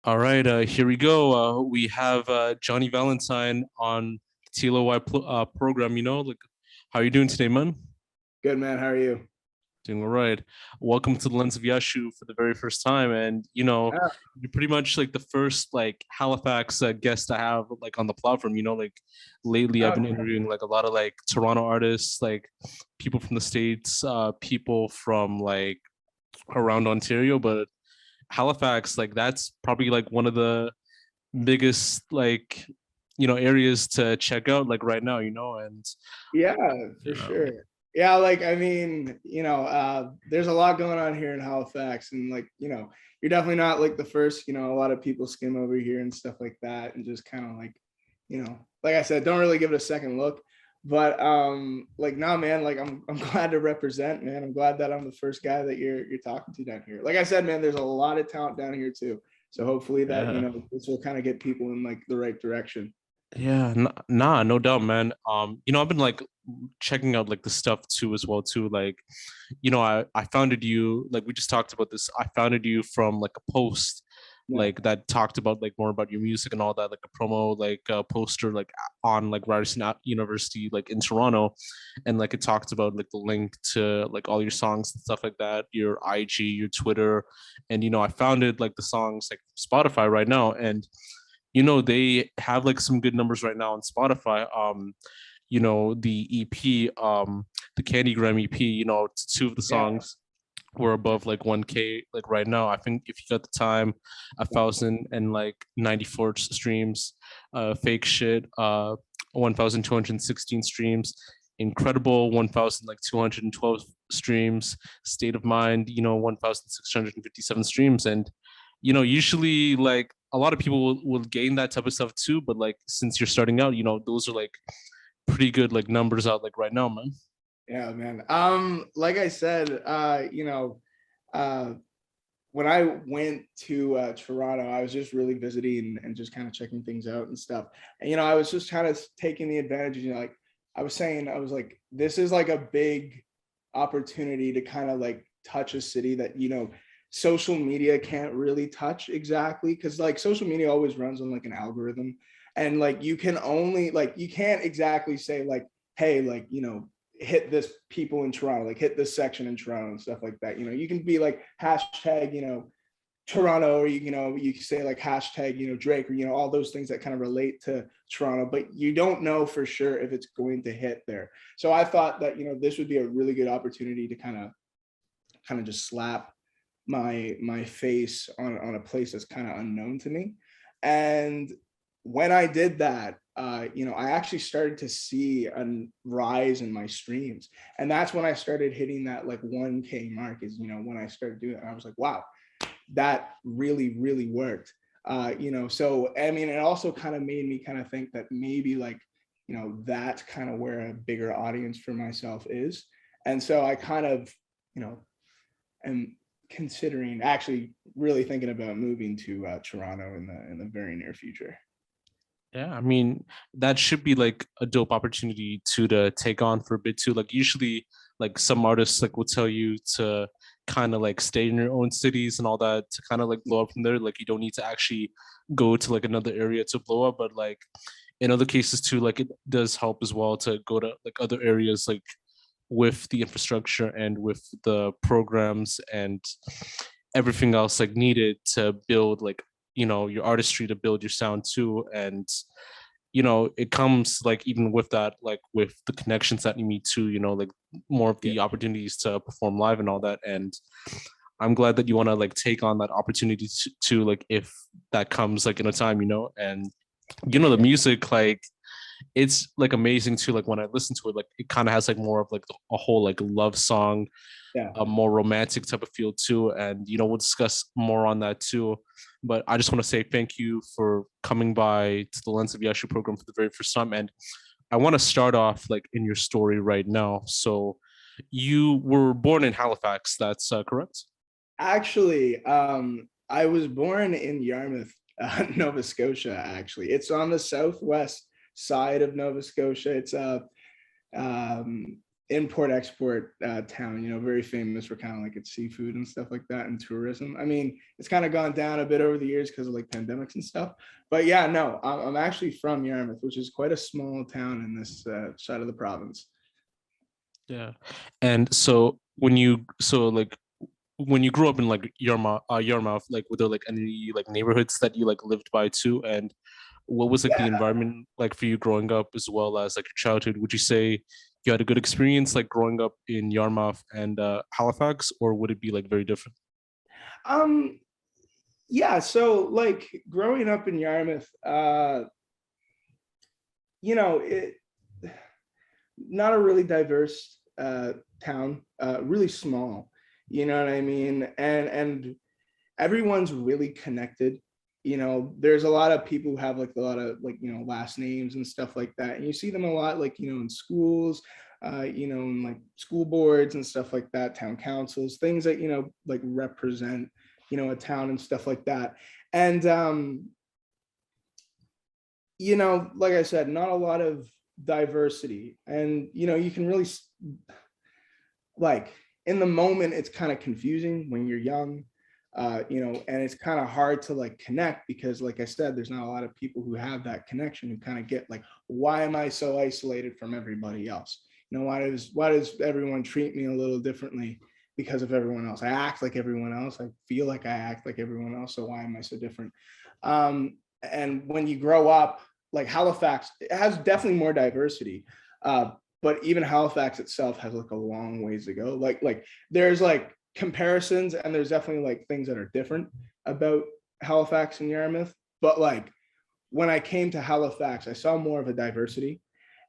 All right, here we go. We have Johnny Valentine on the TLOY program. How are you doing today, man? Good, man. How are you? Doing all right. Welcome to the Lens of Yashu for the very first time, and Yeah. you're pretty much like the first like Halifax guest I have like on the platform. Like lately I've been Okay. interviewing like a lot of like Toronto artists, like people from the States, people from like around Ontario, but Halifax, like that's probably like one of the biggest like areas to check out like right now, and Yeah, for um, sure. Yeah, like there's a lot going on here in Halifax, and you're definitely not like the first. A lot of people skim over here and stuff like that, and just kind of like I said, don't really give it a second look. But like, nah, man, like I'm glad to represent, man. I'm glad that I'm the first guy that you're talking to down here. Like I said, man, there's a lot of talent down here too. So hopefully that yeah, this will kind of get people in like the right direction. yeah, nah, no doubt, man. I've been like checking out like the stuff too as well too, like I founded you, like we just talked about this. I founded you from like a post Yeah. like that talked about like more about your music and all that, like a promo, like a poster like on like Ryerson University like in Toronto, and like it talked about like the link to like all your songs and stuff like that, your IG, your Twitter. And I founded like the songs like Spotify right now, and they have like some good numbers right now on Spotify. The EP, the Candygram EP, two of the Yeah. songs were above like 1K like right now. I think if you got the time, 1,094 streams, fake shit, 1,216 streams, incredible 1,212 streams, state of mind, 1,657 streams. And usually like a lot of people will gain that type of stuff too, but like since you're starting out, those are like pretty good like numbers out like right now, man. Yeah, man. Like I said, uh, when I went to Toronto, I was just really visiting and just kind of checking things out and stuff. And I was just kind of taking the advantage. Like I was saying, I was like, this is like a big opportunity to kind of like touch a city that social media can't really touch exactly, because like social media always runs on like an algorithm, and like you can only like you can't exactly say like, hey, like hit this people in Toronto, like hit this section in Toronto and stuff like that. You can be like hashtag, Toronto, or you can say like hashtag, Drake, or all those things that kind of relate to Toronto, but you don't know for sure if it's going to hit there. So I thought that this would be a really good opportunity to kind of just slap my face on a place that's kind of unknown to me. And when I did that, I actually started to see a rise in my streams, and that's when I started hitting that like 1K mark. Is when I started doing it, I was like, wow, that really really worked. So I mean, it also kind of made me kind of think that maybe like that's kind of where a bigger audience for myself is. And so I kind of you know am considering, actually really thinking about moving to Toronto in the very near future. Yeah, I mean that should be like a dope opportunity to take on for a bit too. Like usually, like some artists like will tell you to kind of like stay in your own cities and all that to kind of like blow up from there. Like you don't need to actually go to like another area to blow up, but like in other cases too, like it does help as well to go to like other areas like with the infrastructure and with the programs and everything else like needed to build like your artistry, to build your sound too. And it comes like even with that, like with the connections that you meet too, like more of Yeah. the opportunities to perform live and all that. And I'm glad that you want to like take on that opportunity to like if that comes like in a time, and For the sure. music, like it's like amazing too. Like when I listen to it, like it kind of has like more of like a whole like love song, Yeah. a more romantic type of feel too. And we'll discuss more on that too. But I just want to say thank you for coming by to the Lens of Yashu program for the very first time. And I want to start off like in your story right now. So you were born in Halifax, that's correct? Actually, I was born in Yarmouth, Nova Scotia. Actually, it's on the southwest side of Nova Scotia. It's um, import-export town, very famous for kind of like its seafood and stuff like that and tourism. I mean, it's kind of gone down a bit over the years because of like pandemics and stuff. But yeah, no, I'm actually from Yarmouth, which is quite a small town in this side of the province. Yeah. And so when you grew up in like Yarmouth, like were there like any like neighborhoods that you like lived by too? And what was like the Yeah. environment like for you growing up as well as like your childhood? Would you say you had a good experience like growing up in Yarmouth and Halifax, or would it be like very different? Um, yeah, so like growing up in Yarmouth, it not a really diverse town, really small, you know what I mean? And everyone's really connected. There's a lot of people who have like a lot of like, last names and stuff like that. And you see them a lot, like, in schools, in like school boards and stuff like that, town councils, things that, like represent, a town and stuff like that. And, like I said, not a lot of diversity. And, you can really like in the moment, it's kind of confusing when you're young, and it's kind of hard to like connect because, like I said, there's not a lot of people who have that connection who kind of get like, why am I so isolated from everybody else? Why does everyone treat me a little differently because of everyone else? I act like everyone else. I feel like I act like everyone else. So why am I so different? And when you grow up, like Halifax, it has definitely more diversity. But even Halifax itself has like a long ways to go. Like there's like comparisons and there's definitely like things that are different about Halifax and Yarmouth. But like when I came to Halifax, I saw more of a diversity.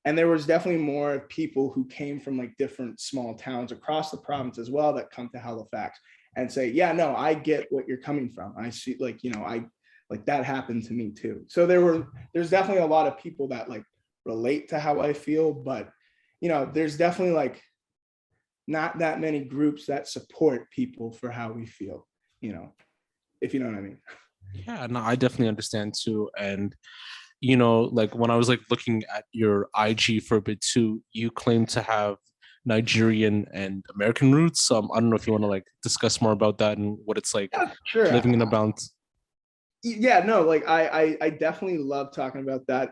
And there was definitely more people who came from like different small towns across the province as well that come to Halifax and say, yeah, no, I get what you're coming from. I see, like, I like that happened to me too. So there's definitely a lot of people that like relate to how I feel, but there's definitely like not that many groups that support people for how we feel, if you know what I mean. Yeah, no, I definitely understand too. And like when I was like looking at your IG for a bit too, you claim to have Nigerian and American roots. I don't know if you want to like discuss more about that and what it's like Yeah, sure. living in a balance. Yeah, no, like I definitely love talking about that.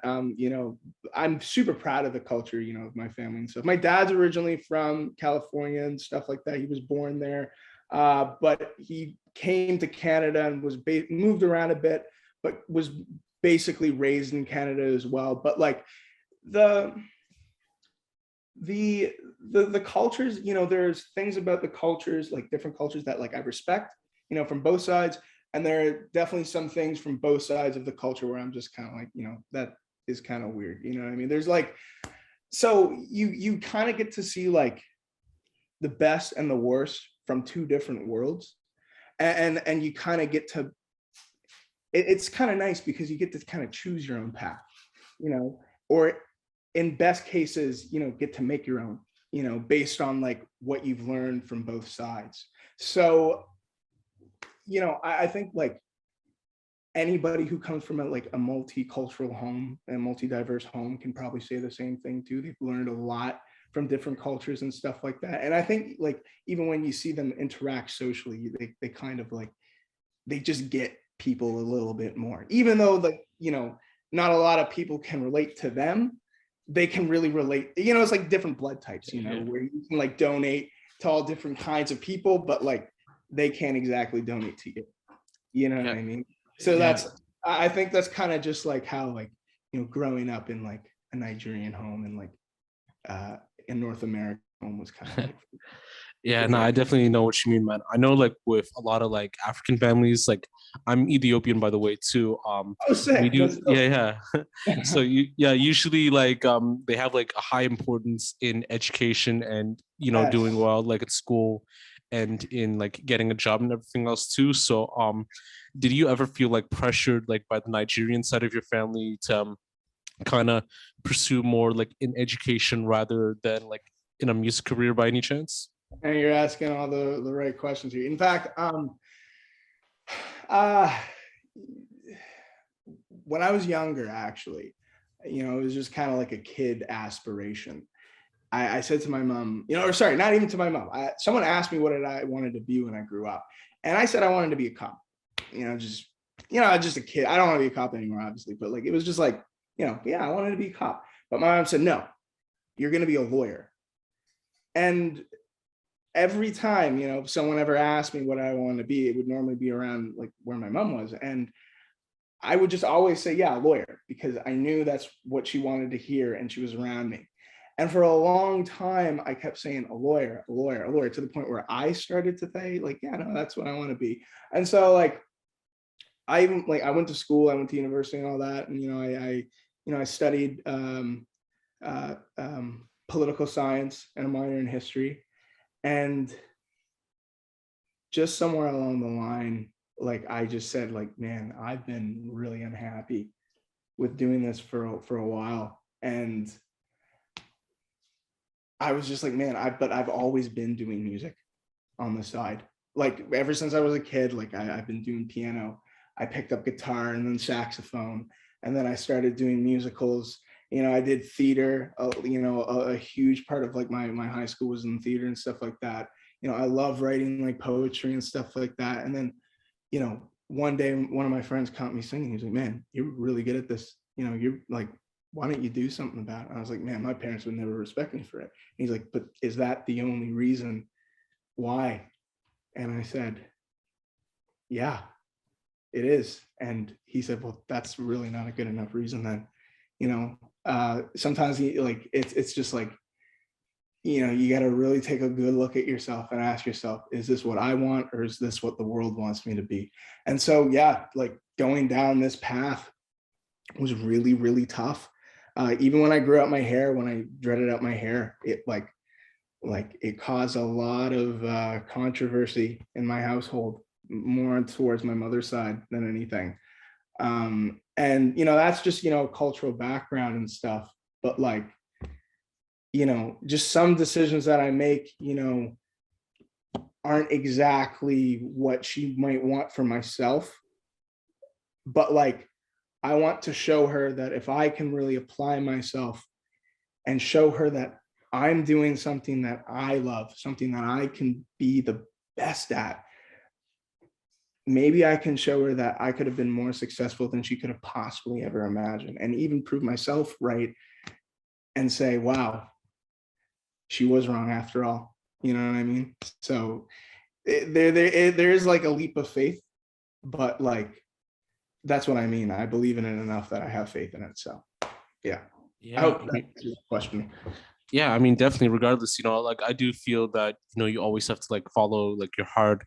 I'm super proud of the culture, of my family and stuff. My dad's originally from California and stuff like that. He was born there, but he came to Canada and was moved around a bit, but was basically raised in Canada as well. But like the the the cultures, there's things about the cultures, like different cultures that like I respect, from both sides. And there are definitely some things from both sides of the culture where I'm just kind of like, that is kind of weird. You know what I mean? There's like, so you kind of get to see like the best and the worst from two different worlds. And you kind of get to, it's kind of nice because you get to kind of choose your own path, or in best cases, get to make your own, based on like what you've learned from both sides. So, I think like anybody who comes from like a multicultural home and multi-diverse home can probably say the same thing too. They've learned a lot from different cultures and stuff like that. And I think like even when you see them interact socially, they kind of like they just get people a little bit more, even though like not a lot of people can relate to them. They can really relate. It's like different blood types. Yeah. Where you can like donate to all different kinds of people, but like they can't exactly donate to you. You know what Yeah. I mean? So Yeah. I think that's kind of just like how like, growing up in like a Nigerian home and like in North America home was kind of like. Yeah, no, I definitely know what you mean, man. I know like with a lot of like African families, like I'm Ethiopian by the way too. Oh, We sick. do, That's yeah, yeah. So dope. usually like they have like a high importance in education and doing Yes. well like at school and in like getting a job and everything else too. So did you ever feel like pressured like by the Nigerian side of your family to kind of pursue more like in education rather than like in a music career by any chance? And you're asking all the right questions here. In fact, uh, when I was younger, actually, it was just kind of like a kid aspiration. I said to my mom, or sorry, not even to my mom. Someone asked me what did I wanted to be when I grew up. And I said I wanted to be a cop, just a kid. I don't want to be a cop anymore, obviously, but like, it was just like, yeah, I wanted to be a cop. But my mom said, no, you're going to be a lawyer. And every time, someone ever asked me what I wanted to be, it would normally be around like where my mom was. And I would just always say, yeah, a lawyer, because I knew that's what she wanted to hear and she was around me. And for a long time, I kept saying a lawyer, a lawyer, a lawyer, to the point where I started to say, like, yeah, no, that's what I want to be. And so like, I went to school, I went to university and all that. And, I studied political science and a minor in history. And just somewhere along the line, like I just said, like, man, I've been really unhappy with doing this for a while. And I was just like, man, but I've always been doing music on the side. Like ever since I was a kid, like I've been doing piano. I picked up guitar and then saxophone. And then I started doing musicals. I did theater, a huge part of like my high school was in theater and stuff like that. I love writing like poetry and stuff like that. And then, one day one of my friends caught me singing. He's like, man, you're really good at this. You're like, why don't you do something about it? And I was like, man, my parents would never respect me for it. And he's like, but is that the only reason why? And I said, yeah, it is. And he said, well, that's really not a good enough reason then. Sometimes it's just like, you got to really take a good look at yourself and ask yourself, is this what I want, or is this what the world wants me to be? And so, yeah, like going down this path was really, really tough. Even when I grew out my hair, when I dreaded out my hair, it it caused a lot of controversy in my household, more towards my mother's side than anything. And that's just cultural background and stuff. But like, just some decisions that I make, aren't exactly what she might want for myself. But like, I want to show her that if I can really apply myself and show her that I'm doing something that I love, something that I can be the best at, maybe I can show her that I could have been more successful than she could have possibly ever imagined, and even prove myself right and say, wow, she was wrong after all. You know what I mean? So there is like a leap of faith, but like, that's what I mean. I believe in it enough that I have faith in it. So yeah. I hope that answers the question. Yeah, I mean, definitely, regardless, like I do feel that, you always have to like follow like your heart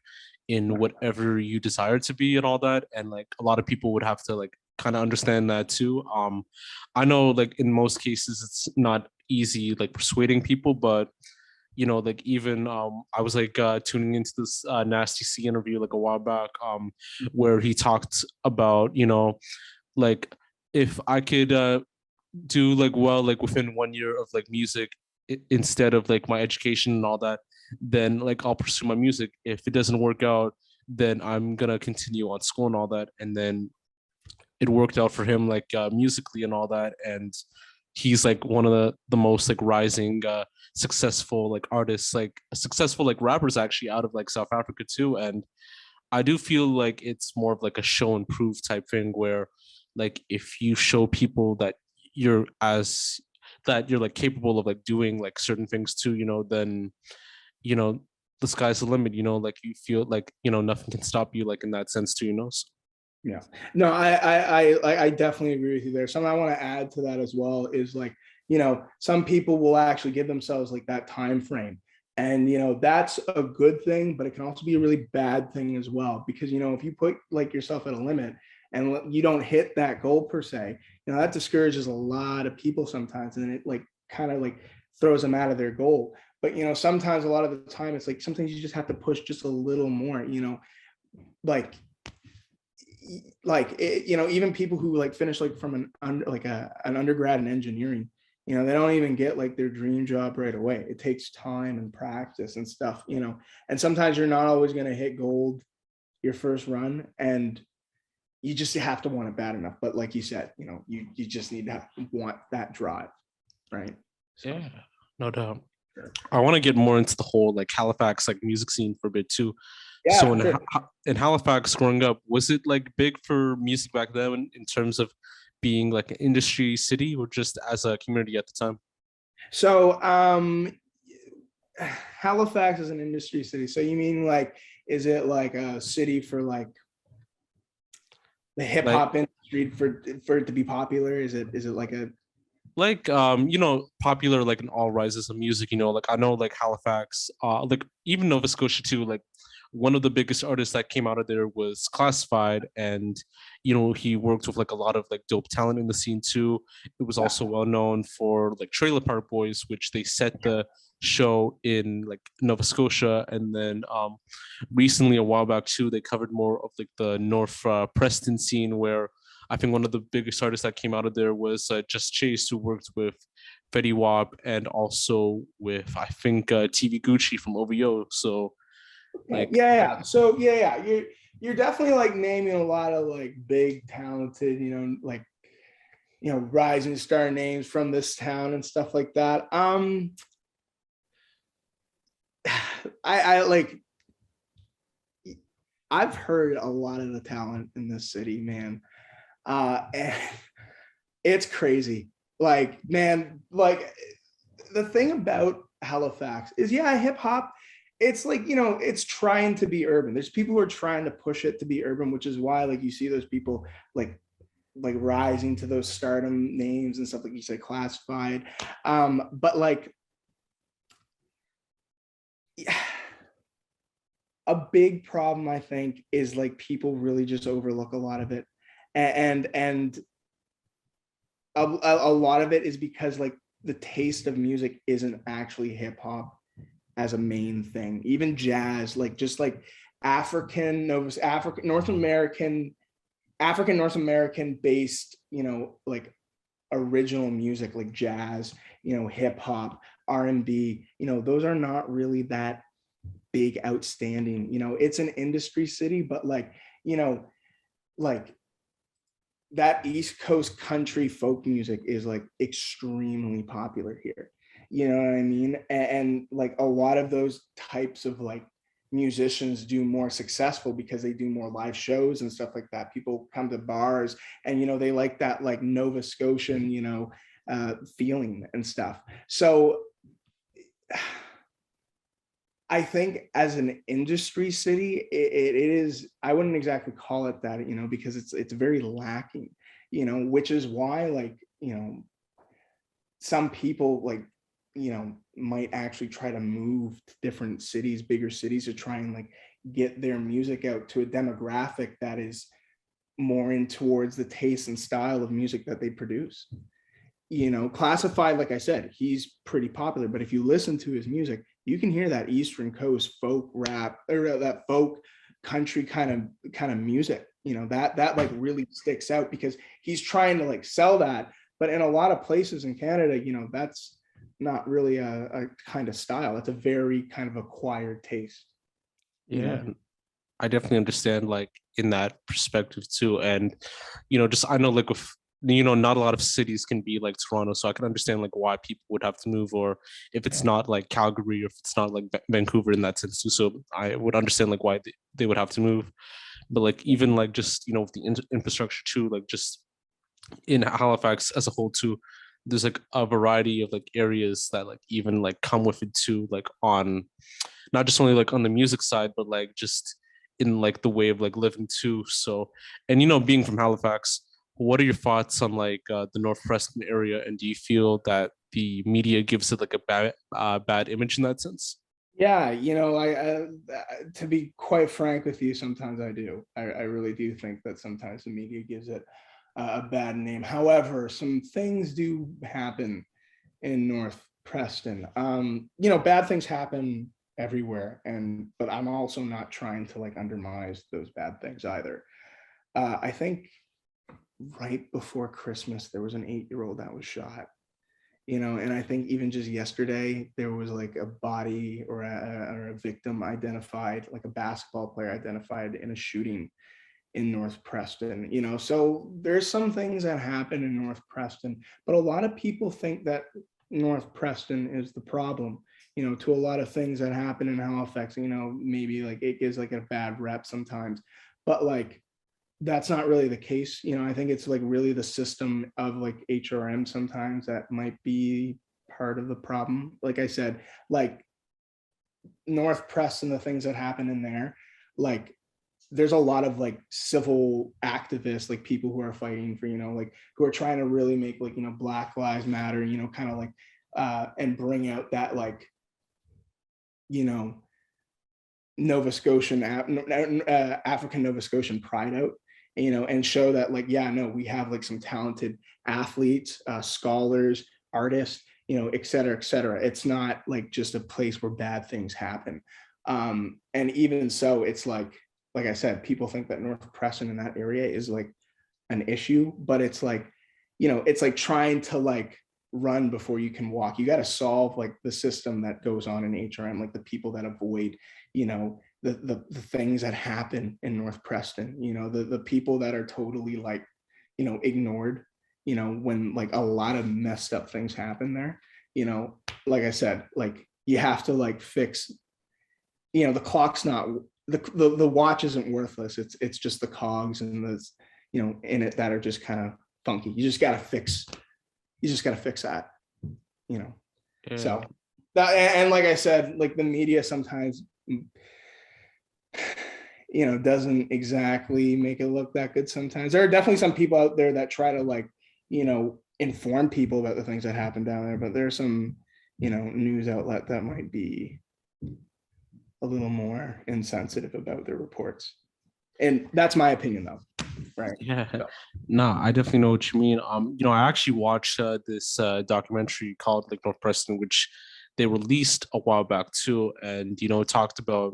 in whatever you desire to be and all that. And like a lot of people would have to like kind of understand that too. I know like in most cases it's not easy like persuading people, but like even I was like tuning into this Nasty C interview like a while back, where he talked about, like if I could do like well like within 1 year of like music instead of like my education and all that, then like I'll pursue my music. If it doesn't work out, then I'm gonna continue on school and all that. And then it worked out for him like musically and all that. And he's like one of the most like rising successful like artists, like successful like rappers actually out of like South Africa too. And I do feel like it's more of like a show and prove type thing, where like if you show people that you're as that you're like capable of like doing like certain things too, then you know the sky's the limit. Like you feel like nothing can stop you like in that sense too. So, yeah, no, I definitely agree with you there. Something I want to add to that as well is like, some people will actually give themselves like that time frame, and that's a good thing, but it can also be a really bad thing as well, because if you put like yourself at a limit and you don't hit that goal per se, that discourages a lot of people sometimes, and it like kind of like throws them out of their goal. But sometimes, a lot of the time, it's like sometimes you just have to push just a little more, like even people who like finish like from an undergrad in engineering, they don't even get like their dream job right away. It takes time and practice and stuff, and sometimes you're not always going to hit gold your first run, and you just have to want it bad enough. But like you said, you just need to want that drive, right? so. Yeah, No doubt. I want to get more into the whole like Halifax like music scene for a bit too. Yeah, So for sure. In Halifax growing up, was it like big for music back then in terms of being like an industry city or just as a community at the time? So Halifax is an industry city. So you mean like, is it like a city for like the hip Like hop industry for it to be popular? Is it like a popular like in all rises of music, like I know like Halifax, like even Nova Scotia too, like one of the biggest artists that came out of there was Classified, and he worked with like a lot of like dope talent in the scene too. It was yeah, also well known for like Trailer Park Boys, which they set the show in like Nova Scotia, and then recently a while back too they covered more of like the North Preston scene, where I think one of the biggest artists that came out of there was Just Chase, who worked with Fetty Wap and also with I think TV Gucci from OVO. So yeah, like, yeah. So yeah, you're definitely like naming a lot of like big talented, like rising star names from this town and stuff like that. I like I've heard a lot of the talent in this city, man. And it's crazy. Like, man, like the thing about Halifax is, yeah, hip hop. It's like, it's trying to be urban. There's people who are trying to push it to be urban, which is why like you see those people like rising to those stardom names and stuff, like you said, Classified. But like, yeah, a big problem I think is like people really just overlook a lot of it, and a lot of it is because like the taste of music isn't actually hip hop as a main thing. Even jazz, like just like African North American based, like original music like jazz, hip hop, R&B, those are not really that big outstanding. It's an industry city, but like, like that East Coast country folk music is like extremely popular here. You know what I mean? And like a lot of those types of like musicians do more successful because they do more live shows and stuff like that. People come to bars and they like that like Nova Scotian, feeling and stuff. So I think as an industry city, it is, I wouldn't exactly call it that, because it's very lacking, which is why like, some people like, might actually try to move to different cities, bigger cities, to try and like get their music out to a demographic that is more in towards the taste and style of music that they produce. Classified, like I said, he's pretty popular, but if you listen to his music, you can hear that Eastern Coast folk rap or that folk country kind of music, that like really sticks out because he's trying to like sell that. But in a lot of places in Canada, that's not really a kind of style. It's a very kind of acquired taste, you know? yeah, I definitely understand like in that perspective too. And just I know like with not a lot of cities can be like Toronto, so I can understand like why people would have to move, or if it's not like Calgary or if it's not like Vancouver in that sense too. So I would understand like why they would have to move. But like even like just with the infrastructure too, like just in Halifax as a whole too, there's like a variety of like areas that like even like come with it too, like on not just only like on the music side, but like just in like the way of like living too. So, and being from Halifax, what are your thoughts on like the North Preston area, and do you feel that the media gives it like a bad image in that sense? Yeah, I to be quite frank with you, sometimes I do. I really do think that sometimes the media gives it a bad name. However, some things do happen in North Preston. Bad things happen everywhere, but I'm also not trying to like undermine those bad things either. I think right before Christmas, there was an 8-year-old that was shot. And I think even just yesterday, there was like a body or a victim identified, like a basketball player identified in a shooting in North Preston. So there's some things that happen in North Preston, but a lot of people think that North Preston is the problem, to a lot of things that happen in Halifax, maybe like it gives like a bad rep sometimes, but like that's not really the case. I think it's like really the system of like HRM sometimes that might be part of the problem. Like I said, like North Preston, the things that happen in there, like there's a lot of like civil activists, like people who are fighting for, like who are trying to really make like, Black Lives Matter, kind of like, and bring out that like, Nova Scotian, African Nova Scotian pride out, and show that like, yeah, no, we have like some talented athletes, scholars, artists, et cetera, et cetera. It's not like just a place where bad things happen. And even so, it's like I said, people think that North Preston in that area is like an issue, but it's like, it's like trying to like run before you can walk. You got to solve like the system that goes on in HRM, like the people that avoid, the things that happen in North Preston, the people that are totally like, ignored, when like a lot of messed up things happen there, like I said, like you have to like fix, the clock's not, the watch isn't worthless. It's just the cogs and the, in it that are just kind of funky. You just got to fix that, Yeah. So that, and like I said, like the media sometimes, doesn't exactly make it look that good sometimes. There are definitely some people out there that try to like, inform people about the things that happen down there, but there's some, news outlet that might be a little more insensitive about their reports. And that's my opinion though. Right. Yeah, So. no, I definitely know what you mean. I actually watched this documentary called like North Preston, which they released a while back too, and talked about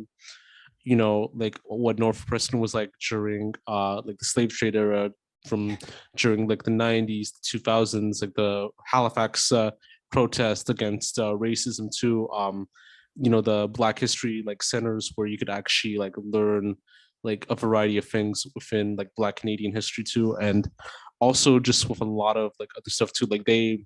like what North Preston was like during like the slave trade era, from during like the 90s, 2000s, like the Halifax protest against racism too. The Black History like centers where you could actually like learn like a variety of things within like Black Canadian history too, and also just with a lot of like other stuff too. Like they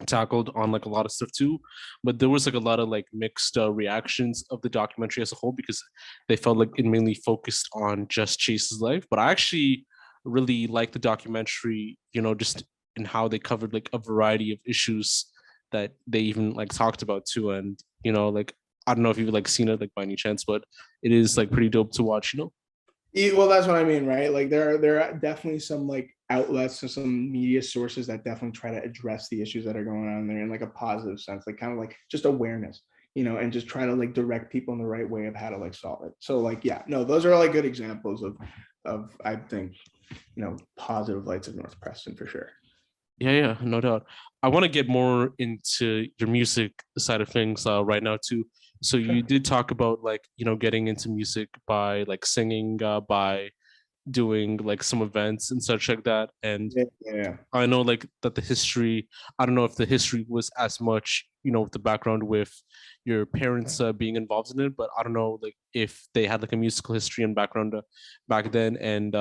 tackled on like a lot of stuff too, but there was like a lot of like mixed reactions of the documentary as a whole, because they felt like it mainly focused on just Chase's life. But I actually really like the documentary, just in how they covered like a variety of issues that they even like talked about too. And like I don't know if you've like seen it like by any chance, but it is like pretty dope to watch. Well, that's what I mean, right? Like there are definitely some like outlets and some media sources that definitely try to address the issues that are going on there in like a positive sense, like kind of like just awareness, and just try to like direct people in the right way of how to like solve it. So like, yeah, no, those are like good examples of I think, positive lights of North Preston for sure. Yeah, no doubt. I want to get more into your music side of things right now too. So Sure. you did talk about like, getting into music by like singing, by doing like some events and such like that. And Yeah. I know like that the history, I don't know if the history was as much, with the background with your parents being involved in it, but I don't know like if they had like a musical history and background back then. And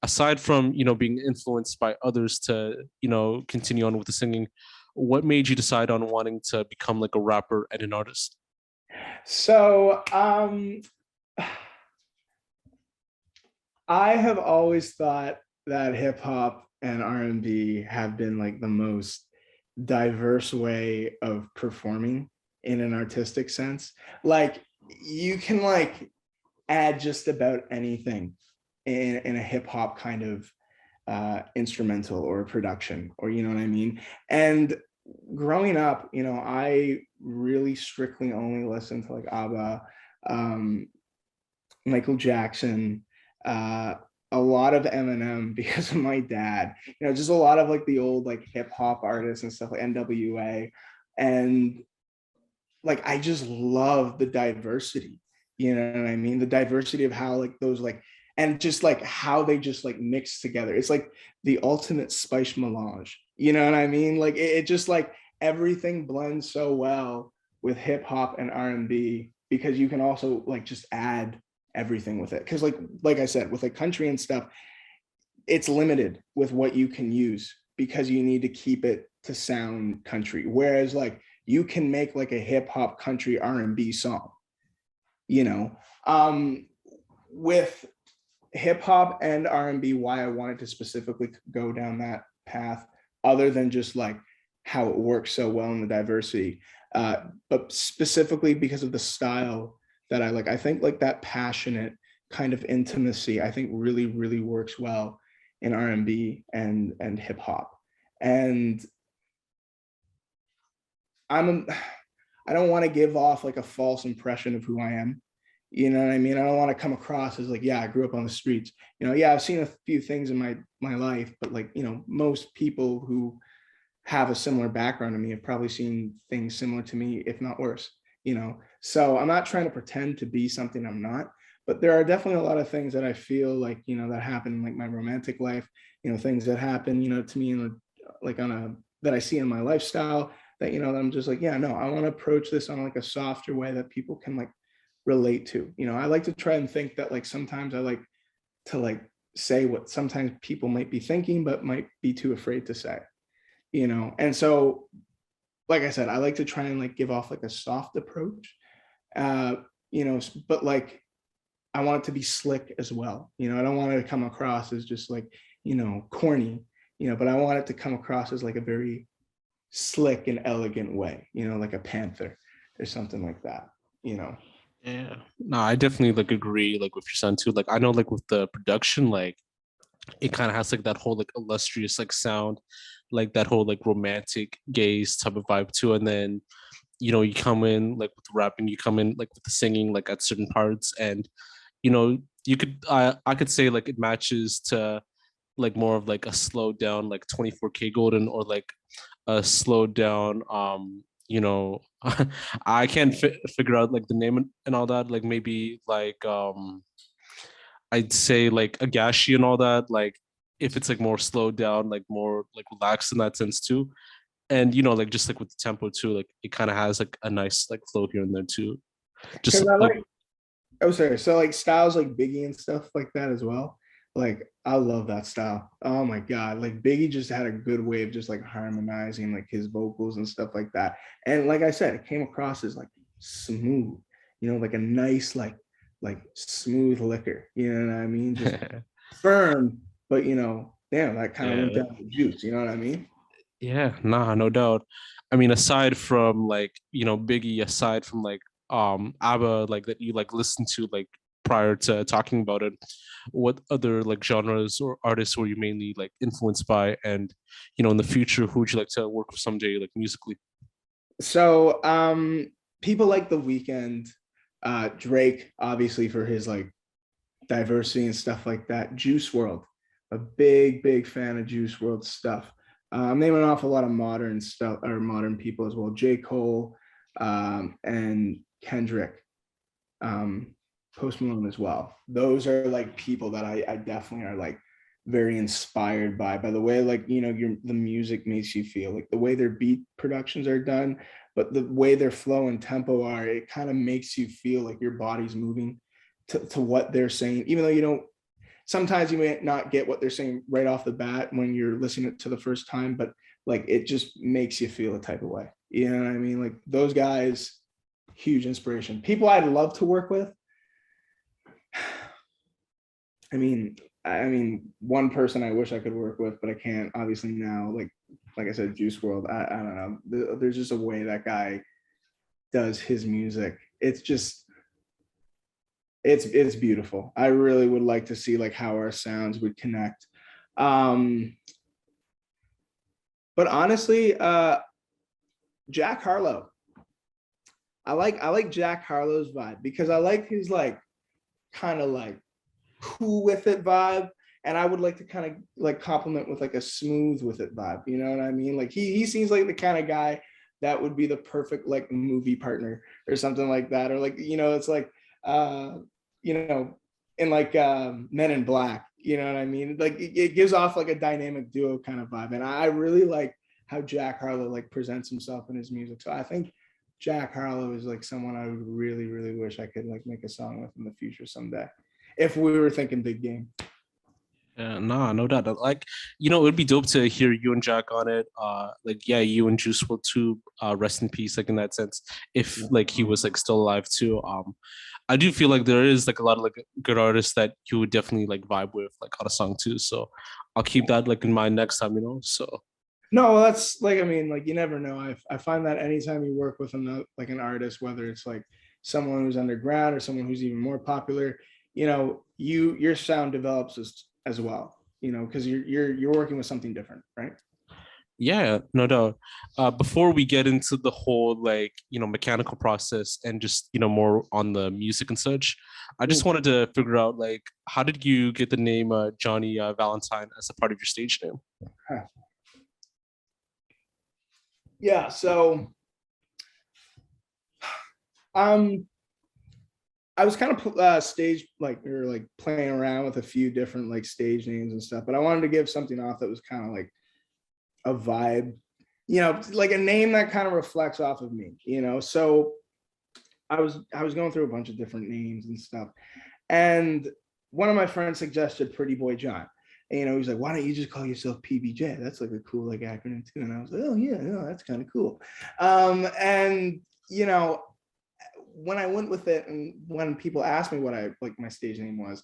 aside from, being influenced by others to, continue on with the singing, what made you decide on wanting to become like a rapper and an artist? So I have always thought that hip hop and R&B have been like the most diverse way of performing in an artistic sense. Like you can like add just about anything in a hip hop kind of instrumental or production, or you know what I mean? And growing up, I really strictly only listened to like ABBA, Michael Jackson, a lot of Eminem because of my dad. Just a lot of like the old like hip hop artists and stuff like NWA, and like I just love the diversity. You know what I mean? The diversity of how like those like, and just like how they just like mix together. It's like the ultimate spice melange. You know what I mean? Like it just like everything blends so well with hip hop and R&B, because you can also like just add everything with it. Because like I said, with like country and stuff, it's limited with what you can use because you need to keep it to sound country, whereas like you can make like a hip hop country R&B song, you know. With hip hop and R&B, why I wanted to specifically go down that path, other than just like how it works so well in the diversity, but specifically because of the style that I like. I think like that passionate kind of intimacy, I think really, really works well in R&B and hip hop. And I don't want to give off like a false impression of who I am. You know what I mean? I don't want to come across as like, yeah, I grew up on the streets. You know, yeah, I've seen a few things in my life, but like, you know, most people who have a similar background to me have probably seen things similar to me, if not worse, you know. So I'm not trying to pretend to be something I'm not, but there are definitely a lot of things that I feel like, you know, that happen in like my romantic life, you know, things that happen, you know, to me in like on a that I see in my lifestyle that, you know, that I'm just like, yeah, no, I want to approach this on like a softer way that people can like relate to. You know, I like to try and think that like sometimes I like to like say what sometimes people might be thinking but might be too afraid to say, you know. And so like I said, I like to try and like give off like a soft approach, you know, but like I want it to be slick as well. You know, I don't want it to come across as just like, you know, corny, you know, but I want it to come across as like a very slick and elegant way, you know, like a panther or something like that, you know. Yeah. No, I definitely like agree like with your son too. Like I know like with the production, like it kind of has like that whole like illustrious like sound, like that whole like romantic gaze type of vibe too. And then you know you come in like with the rapping, you come in like with the singing like at certain parts, and you know you could I could say like it matches to like more of like a slowed down like 24K Golden, or like a slowed down you know I can't figure out like the name and all that, like maybe like I'd say like Agashi and all that, like if it's like more slowed down, like more like relaxed in that sense too. And you know, like just like with the tempo too, like it kind of has like a nice like flow here and there too. Just Because I like like, oh sorry, so like styles like Biggie and stuff like that as well. Like I love that style. Oh my God. Like Biggie just had a good way of just like harmonizing like his vocals and stuff like that. And like I said, it came across as like smooth, you know, like a nice, like smooth liquor. You know what I mean? Just firm, but you know, damn, that kind of went yeah. down the juice. You know what I mean? Yeah, nah, no doubt. I mean, aside from like, you know, Biggie, aside from like ABBA, like that you like listen to like prior to talking about it, what other like genres or artists were you mainly like influenced by? And, you know, in the future, who would you like to work with someday, like musically? So people like The Weeknd, Drake, obviously for his like diversity and stuff like that. Juice World, a big, big fan of Juice World stuff. I'm naming off a lot of modern stuff or modern people as well. J. Cole and Kendrick, um, Post Malone as well. Those are like people that I definitely are like very inspired by the way like you know the music makes you feel, like the way their beat productions are done, but the way their flow and tempo are, it kind of makes you feel like your body's moving to what they're saying, even though you don't, sometimes you may not get what they're saying right off the bat when you're listening to the first time, but like it just makes you feel a type of way. You know what I mean? Like those guys, huge inspiration. People I'd love to work with. I mean, one person I wish I could work with, but I can't obviously now. Like I said, Juice World. I don't know. There's just a way that guy does his music. It's just it's beautiful. I really would like to see like how our sounds would connect. Um, but honestly, Jack Harlow. I like Jack Harlow's vibe because I like his like kind of like cool with it vibe, and I would like to kind of like compliment with like a smooth with it vibe. You know what I mean? Like he seems like the kind of guy that would be the perfect like movie partner or something like that, or like you know it's like you know in like Men in Black. You know what I mean? Like it gives off like a dynamic duo kind of vibe, and I really like how Jack Harlow like presents himself in his music. So I think Jack Harlow is like someone I would really, really wish I could like make a song with in the future someday, if we were thinking big game. Yeah, nah, no doubt. Like, it would be dope to hear you and Jack on it. Like, yeah, you and Juice will too. Rest in peace, like in that sense. If Yeah. like he was like still alive too. I do feel like there is like a lot of like good artists that you would definitely like vibe with, like on a song too. So I'll keep that like in mind next time. So No, well, that's like, I mean, like you never know. I find that anytime you work with like an artist, whether it's like someone who's underground or someone who's even more popular, your sound develops as well, because you're working with something different, right? yeah, no doubt. Before we get into the whole like mechanical process and just more on the music and such, I just Mm. wanted to figure out like how did you get the name Johnny Valentine as a part of your stage name? Huh. Yeah, so um I was kind of stage like we were like playing around with a few different like stage names and stuff, but I wanted to give something off that was kind of like a vibe, like a name that kind of reflects off of me, So I was going through a bunch of different names and stuff, and one of my friends suggested Pretty Boy John. And, he's like, why don't you just call yourself PBJ? That's like a cool like acronym too. And I was like, oh yeah, no, that's kind of cool. And when I went with it, and when people asked me what I like my stage name was,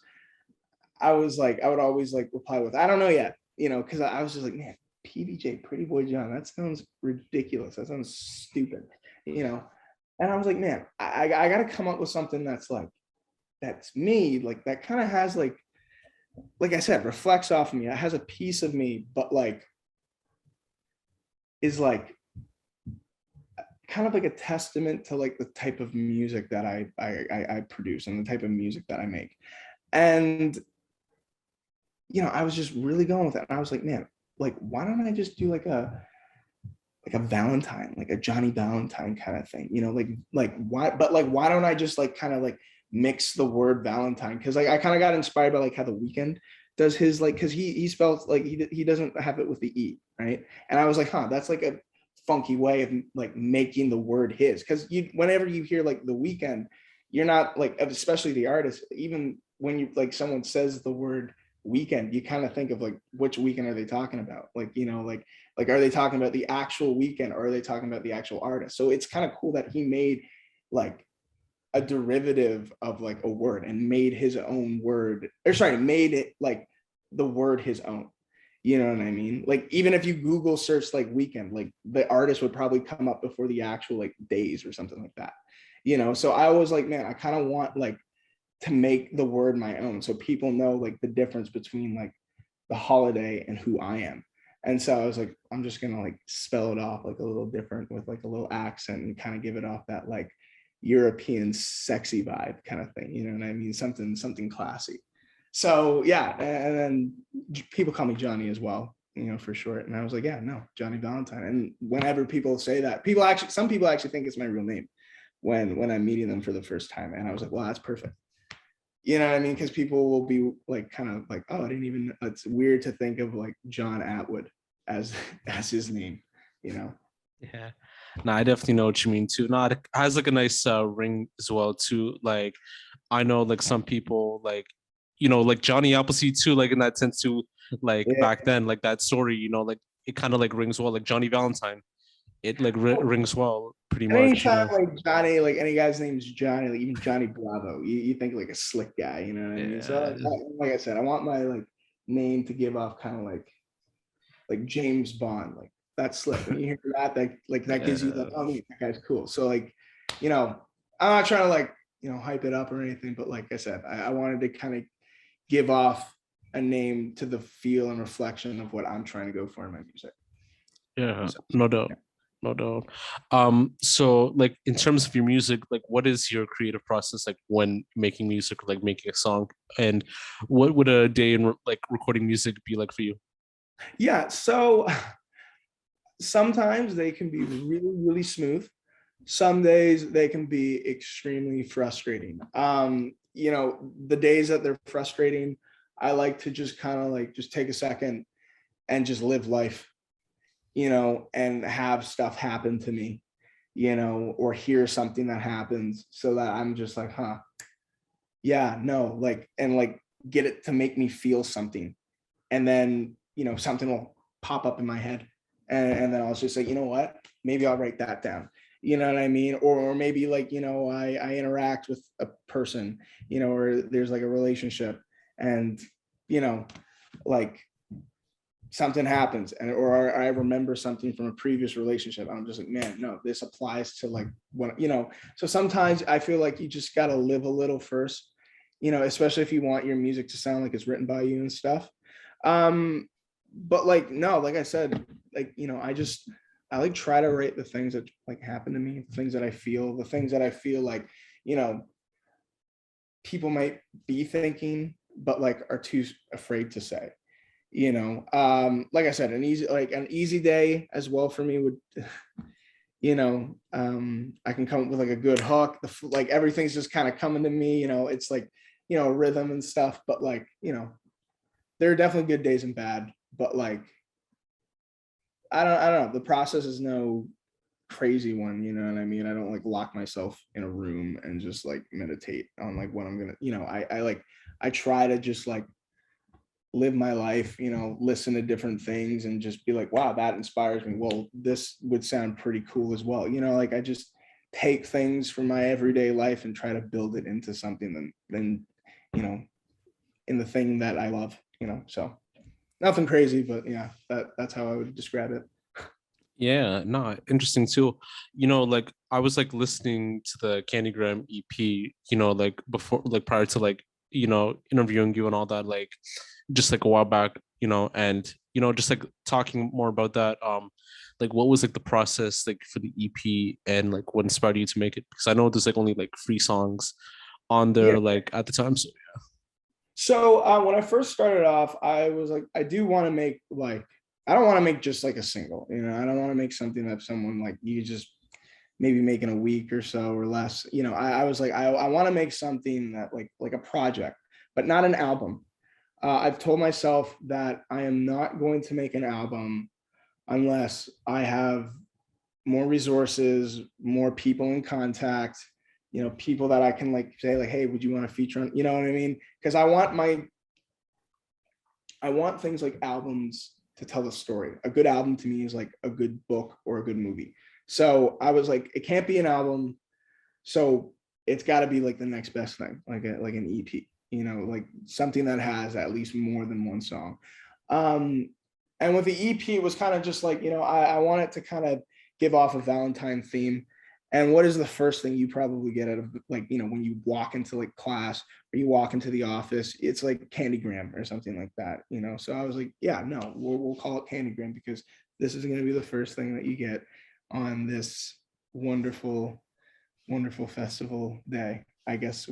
I was like, I would always like reply with, I don't know yet, because I was just like, man, PBJ, Pretty Boy John, that sounds ridiculous. That sounds stupid, you know. And I was like, man, I got to come up with something that's me, like that kind of has like I said, reflects off of me. It has a piece of me, but like is like kind of like a testament to like the type of music that I produce and the type of music that I make. And I was just really going with it. And I was like, man, like, why don't I just do like a Valentine, like a Johnny Valentine kind of thing, like why, but like, why don't I just like kind of like mix the word Valentine? Cause like I kind of got inspired by like how The Weeknd does his like, cause he spells like he doesn't have it with the E, right? And I was like, huh, that's like a funky way of like making the word his. Cause whenever you hear like The Weeknd, you're not like, especially the artist, even when you like someone says the word weekend, you kind of think of like which weekend are they talking about? Like are they talking about the actual weekend or are they talking about the actual artist? So it's kind of cool that he made like a derivative of like a word and made his own word, or sorry, made it like the word his own. You know what I mean? Like even if you Google search like weekend, like the artist would probably come up before the actual like days or something like that. So I was like, man, I kind of want like to make the word my own so people know like the difference between like the holiday and who I am. And so I was like, I'm just gonna like spell it off like a little different with like a little accent and kind of give it off that like European sexy vibe kind of thing. You know what I mean? Something classy. So yeah, and then people call me Johnny as well, for short. And I was like, yeah, no, Johnny Valentine. And whenever people say that, some people actually think it's my real name when I'm meeting them for the first time. And I was like, well, that's perfect. You know what I mean? Because people will be like, kind of like, oh, I didn't even. It's weird to think of like John Atwood as as his name. You know? Yeah. No, I definitely know what you mean too. No, it has like a nice ring as well too. Like I know like some people like like Johnny Appleseed too, like in that sense too, like Yeah. back then, like that story, like it kind of like rings well, like Johnny Valentine. It like rings well pretty And anytime much. like Johnny, like any guy's name's Johnny, like even Johnny Bravo, you think like a slick guy. You know what I mean? So Yeah. like I said, I want my like name to give off kind of like James Bond, like that's slick. When you hear that, that gives you like, Yeah. oh, that guy's cool. So like, I'm not trying to like hype it up or anything, but like I said, I wanted to kind of give off a name to the feel and reflection of what I'm trying to go for in my music. Yeah, So, no doubt. yeah. No doubt. So like in terms of your music, like what is your creative process like when making music or like making a song? And what would a day in like recording music be like for you? Yeah, so sometimes they can be really, really smooth. Some days they can be extremely frustrating. The days that they're frustrating, I like to just kind of like just take a second and just live life, and have stuff happen to me, or hear something that happens so that I'm just like, huh, yeah, no, like, and like get it to make me feel something, and then, something will pop up in my head, and then I'll just say, you know what, maybe I'll write that down. You know what I mean? Or maybe like, I interact with a person, or there's like a relationship, and, like something happens, and or I remember something from a previous relationship. I'm just like, man, no, this applies to like what, so sometimes I feel like you just got to live a little first, especially if you want your music to sound like it's written by you and stuff. But like, no, like I said, like, I like try to write the things that like happen to me, the things that I feel like, people might be thinking, but like are too afraid to say. Like I said, an easy day as well for me would, I can come up with like a good hook, like everything's just kind of coming to me, it's like, rhythm and stuff, but like, there are definitely good days and bad, but like, I don't know, the process is no crazy one, you know what I mean? I don't like lock myself in a room and just like meditate on like what I'm gonna, I try to just like live my life, listen to different things and just be like, wow, that inspires me. Well, this would sound pretty cool as well. Like I just take things from my everyday life and try to build it into something then, in the thing that I love, so nothing crazy, but yeah, that's how I would describe it. Yeah, no, interesting too. Like I was like listening to the Candygram EP, like before, like prior to like, interviewing you and all that, like just like a while back, and just like talking more about that. Like what was like the process like for the EP and like what inspired you to make it? Because I know there's like only like 3 songs on Yeah. there, like at the time. So So when I first started off, I was like, I do want to make like, I don't want to make just like a single, I don't want to make something that someone like you just maybe make in a week or so or less. I was like, I want to make something that like a project, but not an album. I've told myself that I am not going to make an album unless I have more resources, more people in contact, people that I can like say like, hey, would you want to feature on, you know what I mean? Because I want things like albums to tell the story. A good album to me is like a good book or a good movie. So I was like, it can't be an album. So it's got to be like the next best thing, like an EP, like something that has at least more than one song. And with the EP, it was kind of just like, I wanted to kind of give off a Valentine theme. And what is the first thing you probably get out of like, when you walk into like class or you walk into the office, it's like Candygram or something like that, So I was like, yeah, no, we'll call it Candygram because this is going to be the first thing that you get on this wonderful, wonderful festival day, I guess,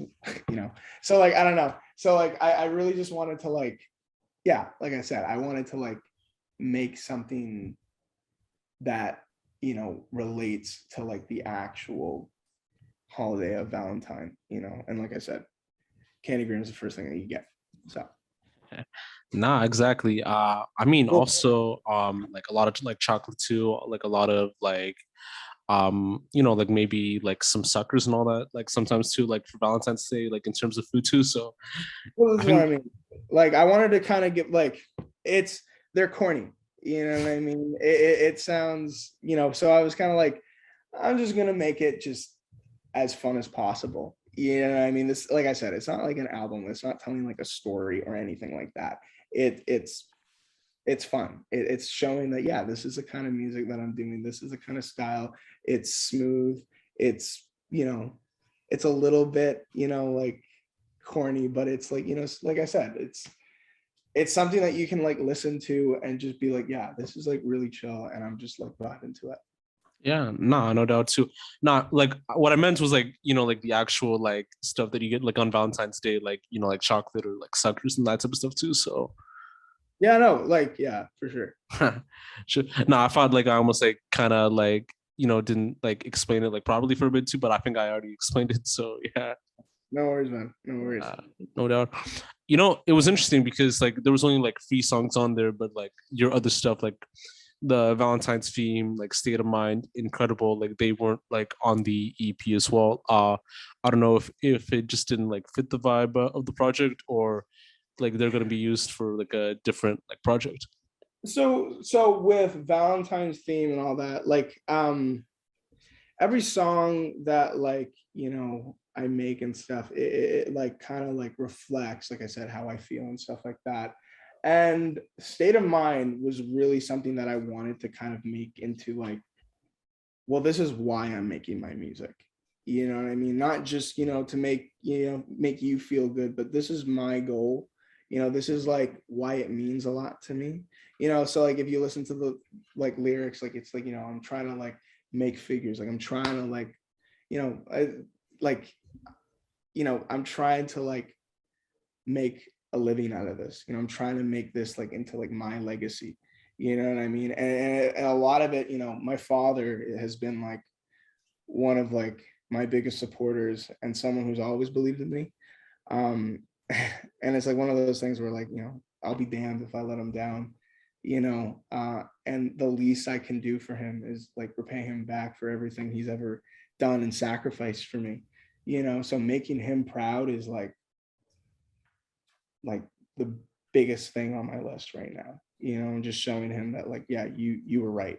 So like, I don't know. So like, I really just wanted to like, yeah, like I said, I wanted to like make something that, relates to like the actual holiday of Valentine, and like I said, Candygram is the first thing that you get. So nah, exactly. I mean well, also like a lot of like chocolate too, like a lot of like like maybe like some suckers and all that, like sometimes too, like for Valentine's Day, like in terms of food too. So this I is what I think mean. Like I wanted to kind of get like, they're corny, you know what I mean? It sounds, so I was kind of like, I'm just gonna make it just as fun as possible. You know what I mean? This, like I said, it's not like an album. It's not telling like a story or anything like that. It's fun. It's showing that, yeah, this is the kind of music that I'm doing. This is the kind of style. It's smooth. It's, it's a little bit, like corny, but it's like, like I said, it's something that you can like listen to and just be like, yeah, this is like really chill. And I'm just like brought into it. yeah, nah, no doubt too. Not like what I meant was like, like the actual like stuff that you get like on Valentine's Day, like, like chocolate or like suckers and that type of stuff too. So Yeah, no, like, yeah, for sure. sure. No, I thought like I almost like kind of like, didn't like explain it like properly for a bit too, but I think I already explained it. So yeah. No worries, man. No worries. No doubt. It was interesting because like there was only like 3 songs on there, but like your other stuff, like the Valentine's theme, like State of Mind, Incredible, like they weren't like on the EP as well. I don't know if it just didn't like fit the vibe of the project, or like they're going to be used for like a different like project? So with Valentine's theme and all that, like every song that like I make and stuff, it like kind of like reflects, like I said, how I feel and stuff like that. And state of mind was really something that I wanted to kind of make into like, well, this is why I'm making my music. You know what I mean? Not just, to make, make you feel good, but this is my goal. This is like why it means a lot to me. So like if you listen to the like lyrics, like it's like, I'm trying to like make figures, like I'm trying to like, I like, I'm trying to like make a living out of this. I'm trying to make this like into like my legacy. You know what I mean? And a lot of it, my father has been like one of like my biggest supporters and someone who's always believed in me. And it's like one of those things where like, I'll be damned if I let him down, and the least I can do for him is like repay him back for everything he's ever done and sacrificed for me, so making him proud is like the biggest thing on my list right now, and just showing him that like, yeah, you were right,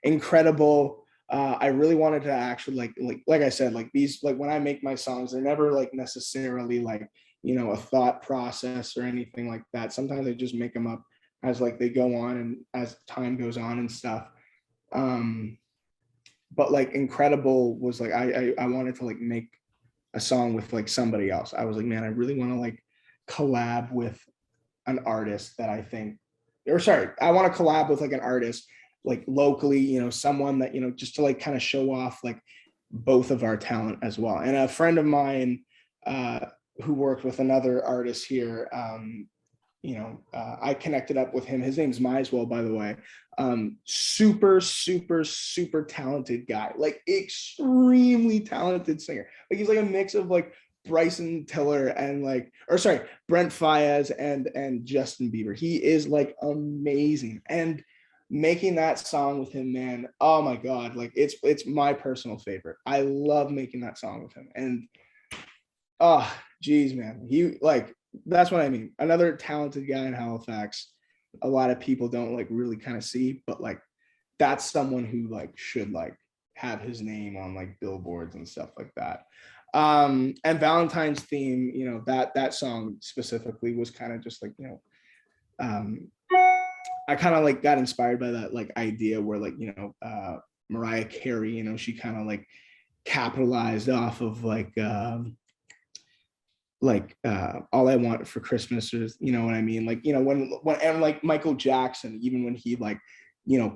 incredible. I really wanted to actually like I said, like these, like when I make my songs, they're never like necessarily like, a thought process or anything like that. Sometimes I just make them up as like they go on and as time goes on and stuff. But like incredible was like, I wanted to like make a song with like somebody else. I was like, man, I really want to like collab with an artist that I think, or sorry, I want to collab with like an artist like locally, someone that, just to like kind of show off like both of our talent as well. And a friend of mine who worked with another artist here, I connected up with him. His name's Misewell, by the way. Super, super, super talented guy, like extremely talented singer. Like he's like a mix of like Bryson Tiller and like, or sorry, Brent Faiyaz and Justin Bieber. He is like amazing. And making that song with him, man, oh my God, like it's my personal favorite. I love making that song with him. And oh geez, man, he like, that's what I mean. Another talented guy in Halifax. A lot of people don't like really kind of see, but like that's someone who like should like have his name on like billboards and stuff like that. And Valentine's theme, that song specifically was kind of just like, I kind of like got inspired by that like idea where like, Mariah Carey, she kind of like capitalized off of like All I Want for Christmas is, you know what I mean? Like, when and like Michael Jackson, even when he like,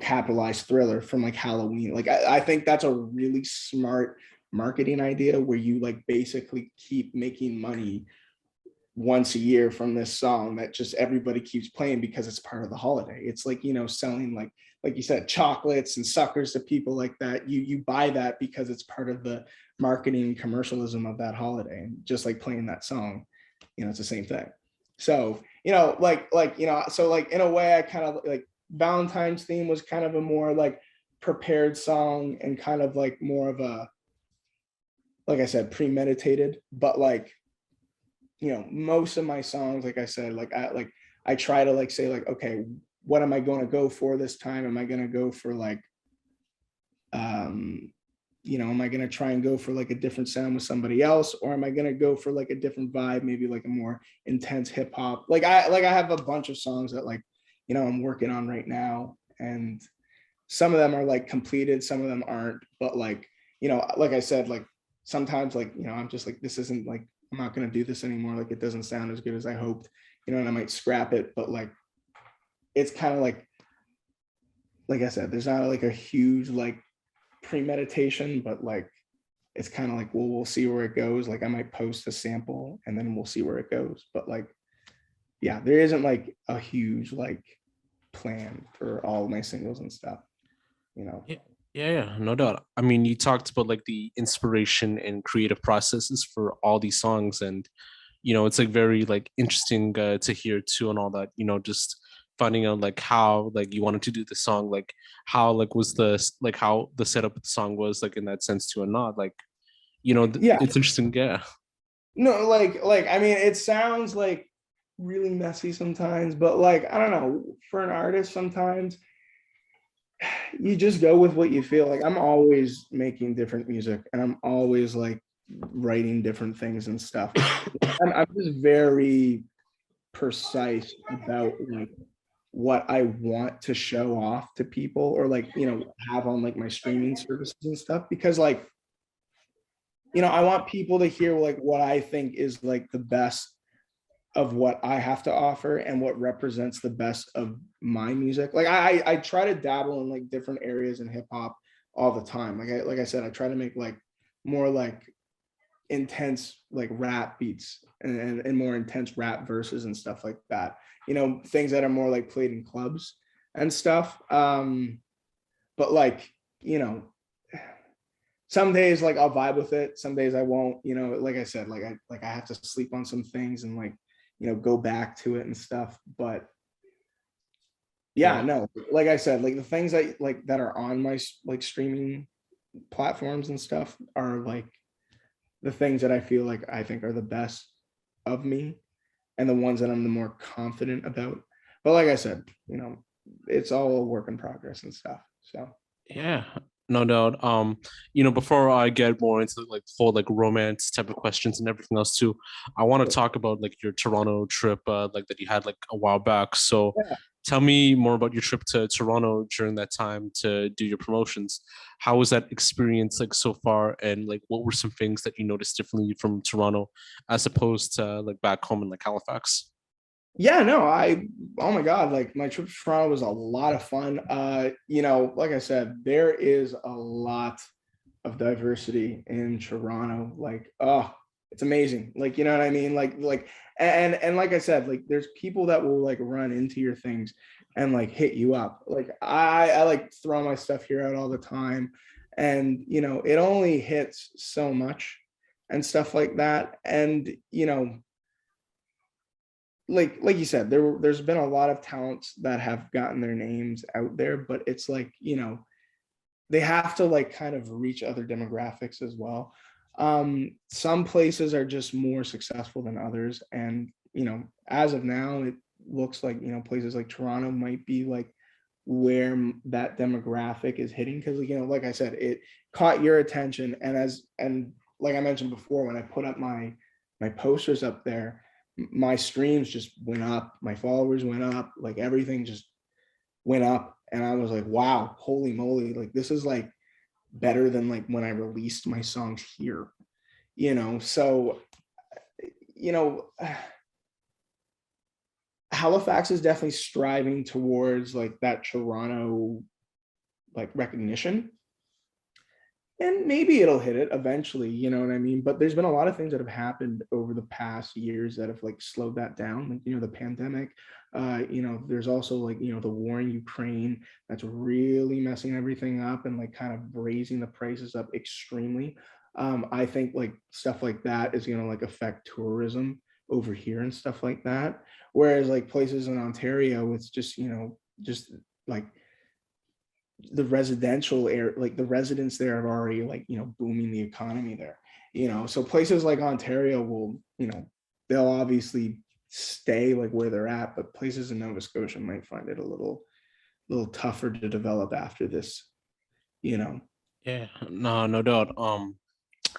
capitalized Thriller from like Halloween, like I think that's a really smart marketing idea where you like basically keep making money once a year from this song that just everybody keeps playing because it's part of the holiday. It's like, selling like you said, chocolates and suckers to people like that. You buy that because it's part of the marketing commercialism of that holiday. And just like playing that song, it's the same thing. So, so like in a way I kind of like Valentine's theme was kind of a more like prepared song and kind of like more of a, like I said, premeditated, but like, most of my songs, like I said, like I try to like say like, okay, what am I going to go for this time? Am I going to go for like, am I going to try and go for like a different sound with somebody else, or am I going to go for like a different vibe, maybe like a more intense hip hop? Like I have a bunch of songs that like, I'm working on right now, and some of them are like completed, some of them aren't, but like, like I said, like sometimes like, I'm just like, this isn't like, I'm not going to do this anymore. Like, it doesn't sound as good as I hoped, and I might scrap it, but like, it's kind of like I said, there's not like a huge like premeditation, but like, it's kind of like, well, we'll see where it goes. Like I might post a sample and then we'll see where it goes. But like, yeah, there isn't like a huge like plan for all of my singles and stuff, Yeah, yeah, no doubt. I mean, you talked about like the inspiration and creative processes for all these songs, and it's like very like interesting to hear too, and all that. Just finding out like how like you wanted to do the song, like how like was the like how the setup of the song was like in that sense too, and not like Yeah. it's interesting. Yeah, No, like I mean, it sounds like really messy sometimes, but like I don't know, for an artist sometimes you just go with what you feel. Like I'm always making different music and I'm always like writing different things and stuff. I'm just very precise about like what I want to show off to people or like, have on like my streaming services and stuff because like, I want people to hear like what I think is like the best of what I have to offer and what represents the best of my music. Like I try to dabble in like different areas in hip hop all the time. Like I said, I try to make like more like intense like rap beats and more intense rap verses and stuff like that. Things that are more like played in clubs and stuff. But like, some days like I'll vibe with it, some days I won't. Like I said, like I have to sleep on some things and like, go back to it and stuff. But yeah, Yeah. no, like I said, like the things that are on my like streaming platforms and stuff are like the things that I feel like I think are the best of me and the ones that I'm the more confident about. But like I said, it's all a work in progress and stuff. So Yeah, no doubt. Before I get more into like whole like romance type of questions and everything else too, I want to talk about like your Toronto trip, like that you had like a while back. So yeah. tell me more about your trip to Toronto during that time to do your promotions. How was that experience like so far? And like what were some things that you noticed differently from Toronto as opposed to like back home in like Halifax? Yeah, no, oh my God, like my trip to Toronto was a lot of fun. Like I said, there is a lot of diversity in Toronto. Like, oh, it's amazing. Like, you know what I mean? And like I said, like there's people that will like run into your things and like hit you up. Like I like throw my stuff here out all the time. And it only hits so much and stuff like that. And like you said, there's been a lot of talents that have gotten their names out there, but it's like, they have to like kind of reach other demographics as well. Some places are just more successful than others. And, as of now, it looks like, places like Toronto might be like where that demographic is hitting. Cause like I said, it caught your attention. And like I mentioned before, when I put up my posters up there, my streams just went up, my followers went up, like everything just went up. And I was like, wow, holy moly, like this is like better than like when I released my songs here, so you know Halifax is definitely striving towards like that Toronto like recognition, and maybe it'll hit it eventually, you know what I mean? But there's been a lot of things that have happened over the past years that have like slowed that down, like the pandemic. There's also like the war in Ukraine that's really messing everything up and like kind of raising the prices up extremely. I think like stuff like that is gonna like affect tourism over here and stuff like that. Whereas like places in Ontario, it's just just like the residential area, like the residents there have already like booming the economy there. So places like Ontario will, they'll obviously stay like where they're at, but places in Nova Scotia might find it a little tougher to develop after this, you know. Yeah, no, no doubt.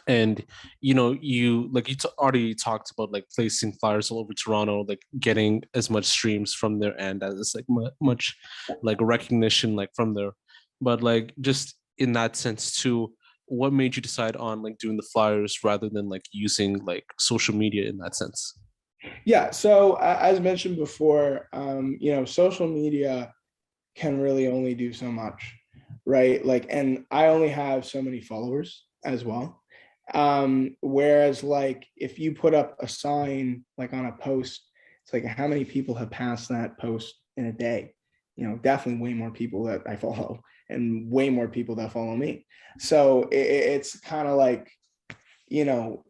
And you like already talked about like placing flyers all over Toronto, like getting as much streams from their end as like much like recognition like from there, but like just in that sense too, what made you decide on like doing the flyers rather than like using like social media in that sense? Yeah, so as mentioned before, social media can really only do so much, right? Like, and I only have so many followers as well. Whereas like if you put up a sign like on a post, it's like how many people have passed that post in a day? Definitely way more people that I follow and way more people that follow me. So it's kind of like, you know,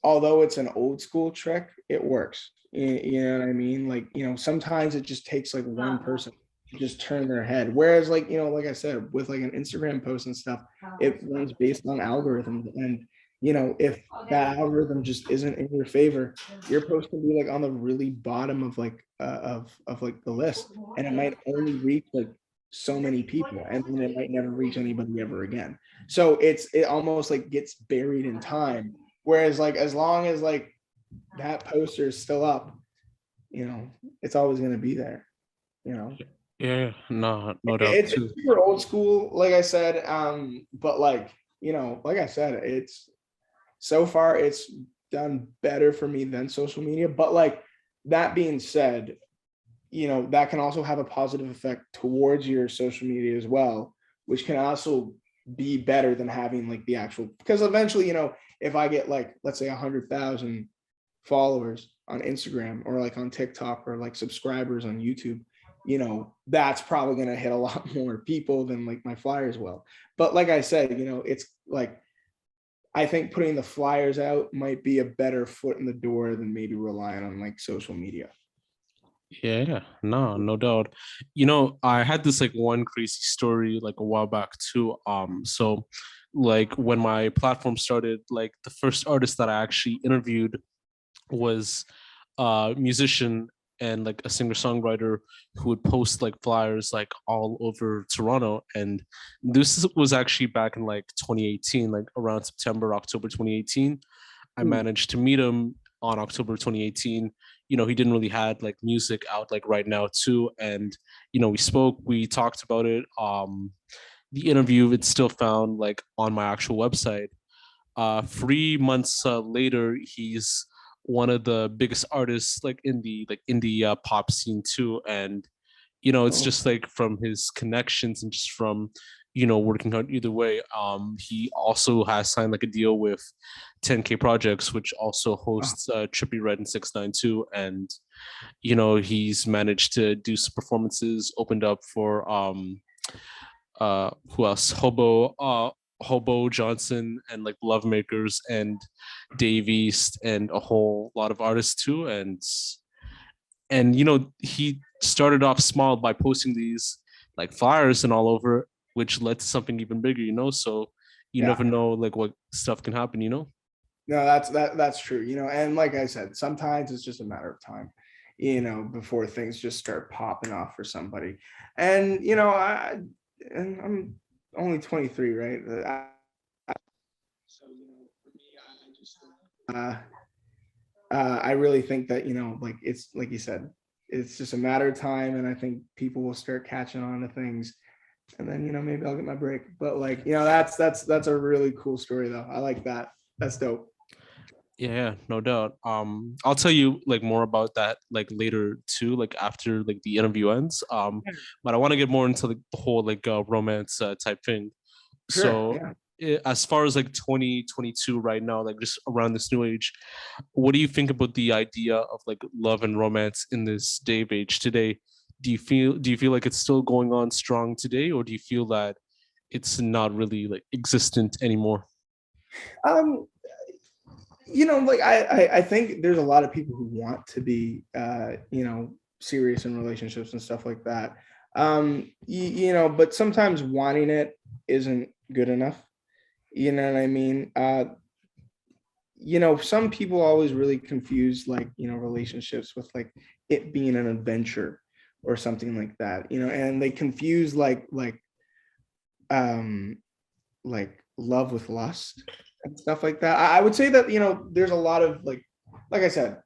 although it's an old school trick, it works. You know what I mean? Like, sometimes it just takes like one person to just turn their head. Whereas like, like I said, with like an Instagram post and stuff, it runs based on algorithms. And if that algorithm just isn't in your favor, your post can be like on the really bottom of like of like the list, and it might only reach like so many people, and then it might never reach anybody ever again. So it almost like gets buried in time. Whereas like as long as like that poster is still up, it's always going to be there. You know, Yeah, no, no doubt it's too. super old school, like I said. But like like I said, it's so far it's done better for me than social media. But like that being said, that can also have a positive effect towards your social media as well, which can also be better than having like the actual, because eventually, if I get like, let's say 100,000 followers on Instagram or like on TikTok or like subscribers on YouTube, that's probably going to hit a lot more people than like my flyers will. But like I said, it's like, I think putting the flyers out might be a better foot in the door than maybe relying on like social media. Yeah, no, no doubt. I had this like one crazy story like a while back too. So like when my platform started, like the first artist that I actually interviewed was a musician and like a singer-songwriter who would post like flyers like all over Toronto. And was actually back in like 2018, like around September, October 2018. I managed to meet him on October 2018. He didn't really had like music out like right now too. And we spoke, we talked about it. The interview it's still found like on my actual website. 3 months later, he's one of the biggest artists like in the indie pop scene too. And it's Oh, just like from his connections and just from working hard either way. He also has signed like a deal with 10K Projects, which also oh, hosts Trippy Red and 692. And he's managed to do some performances, opened up for who else, Hobo Johnson and like Love Makers and Dave East and a whole lot of artists too. And he started off small by posting these like flyers and all over, which led to something even bigger. So you yeah. never know like what stuff can happen. No, that's true. And like I said, sometimes it's just a matter of time, before things just start popping off for somebody. And I'm only 23, right? So for me, I just I really think that like it's like you said, it's just a matter of time, and I think people will start catching on to things, and then maybe I'll get my break. But like that's a really cool story though. I like that. That's dope. Yeah, no doubt. I'll tell you like more about that like later too, like after like the interview ends. But I want to get more into like the whole like romance type thing. Sure. So Yeah. as far as like 2022 right now, like just around this new age, what do you think about the idea of like love and romance in this day of age today? Do you feel like it's still going on strong today, or do you feel that it's not really like existent anymore? Um, like I think there's a lot of people who want to be serious in relationships and stuff like that. But sometimes wanting it isn't good enough. You know what I mean? Some people always really confuse like, relationships with like it being an adventure or something like that, and they confuse um like love with lust and stuff like that. I would say that, there's a lot of like I said,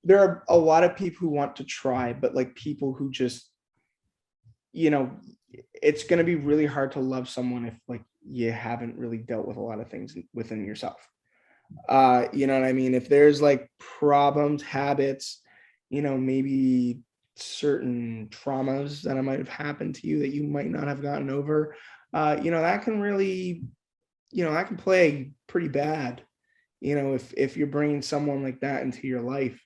there are a lot of people who want to try, but like people who just, you know, it's going to be really hard to love someone if like you haven't really dealt with a lot of things within yourself. You know what I mean? If there's like problems, habits, maybe certain traumas that might have happened to you that you might not have gotten over, that can really, that can play pretty bad. If you're bringing someone like that into your life,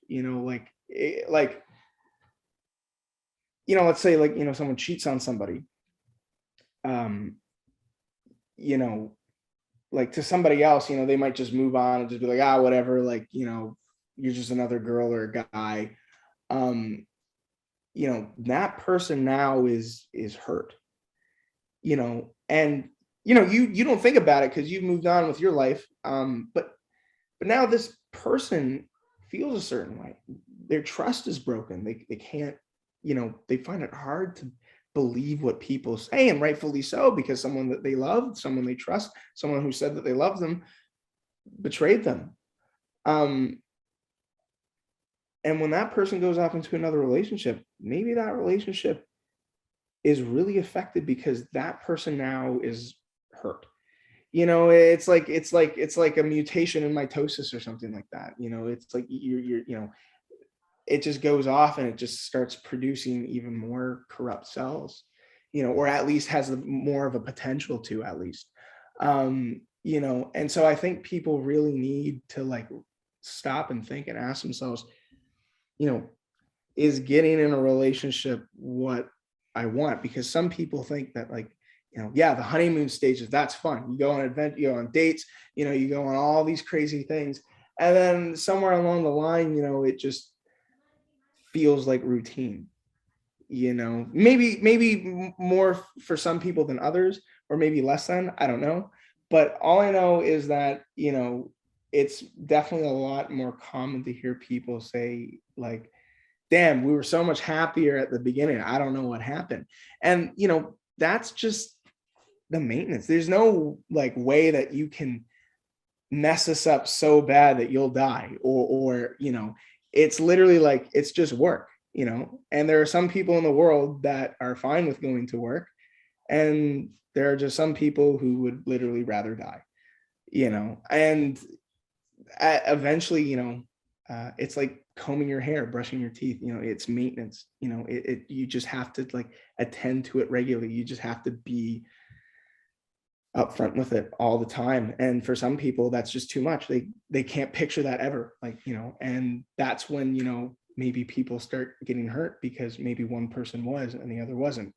let's say like, someone cheats on somebody, um, you know, like to somebody else, they might just move on and just be like, whatever, like, you're just another girl or a guy. Um, that person now is hurt, and you know, you don't think about it because you've moved on with your life. But now this person feels a certain way. Their trust is broken. They can't, you know, they find it hard to believe what people say, and rightfully so, because someone that they love, someone they trust, someone who said that they love them, betrayed them. Um, and when that person goes off into another relationship, maybe that relationship is really affected because that person now is hurt. You know, it's like a mutation in mitosis or something like that. You know, it's like you're you know, it just goes off and it just starts producing even more corrupt cells, you know, or at least has more of a potential to, at least. You know, and so I think people really need to like stop and think and ask themselves, you know, is getting in a relationship what I want? Because some people think that, like, you know, yeah, the honeymoon stages, that's fun. You go on adventure, you go on dates, you know, you go on all these crazy things. And then somewhere along the line, you know, it just feels like routine. You know, maybe more for some people than others, or maybe less than, I don't know. But all I know is that, you know, it's definitely a lot more common to hear people say, like, damn, we were so much happier at the beginning. I don't know what happened. And, you know, that's just the maintenance. There's no like way that you can mess us up so bad that you'll die, or, you know, it's literally like, it's just work, you know, and there are some people in the world that are fine with going to work. And there are just some people who would literally rather die, you know, and eventually, you know, it's like combing your hair, brushing your teeth, you know, it's maintenance, you know, you just have to like attend to it regularly. You just have to be upfront with it all the time. And for some people, that's just too much. They can't picture that ever, like, you know, and that's when, you know, maybe people start getting hurt because maybe one person was and the other wasn't.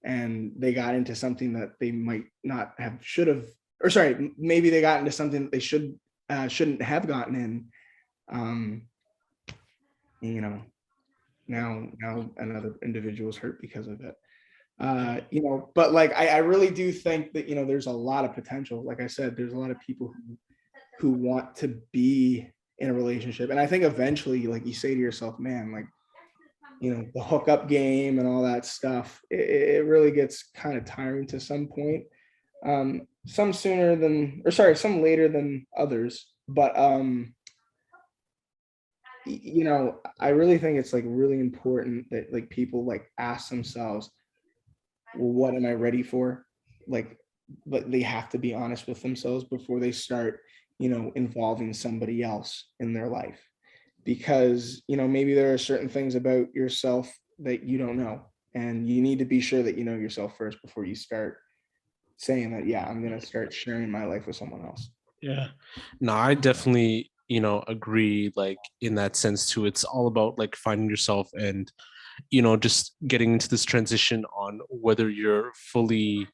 And they got into something that they might not have, should have, or sorry, maybe they got into something that they shouldn't have gotten in. um you know, now another individual is hurt because of it. You know, but like I really do think that, you know, there's a lot of potential. Like I said, there's a lot of people who want to be in a relationship, and I think eventually, like, you say to yourself, man, like, you know, the hookup game and all that stuff, it really gets kind of tiring to some point. Some sooner than, or sorry, some later than others, but you know, I really think it's like really important that like people like ask themselves, well, what am I ready for? Like, but they have to be honest with themselves before they start, you know, involving somebody else in their life. Because, you know, maybe there are certain things about yourself that you don't know. And you need to be sure that you know yourself first before you start saying that, yeah, I'm going to start sharing my life with someone else. Yeah. No, I definitely, agree, like, in that sense too. It's all about like finding yourself and, just getting into this transition on whether you're fully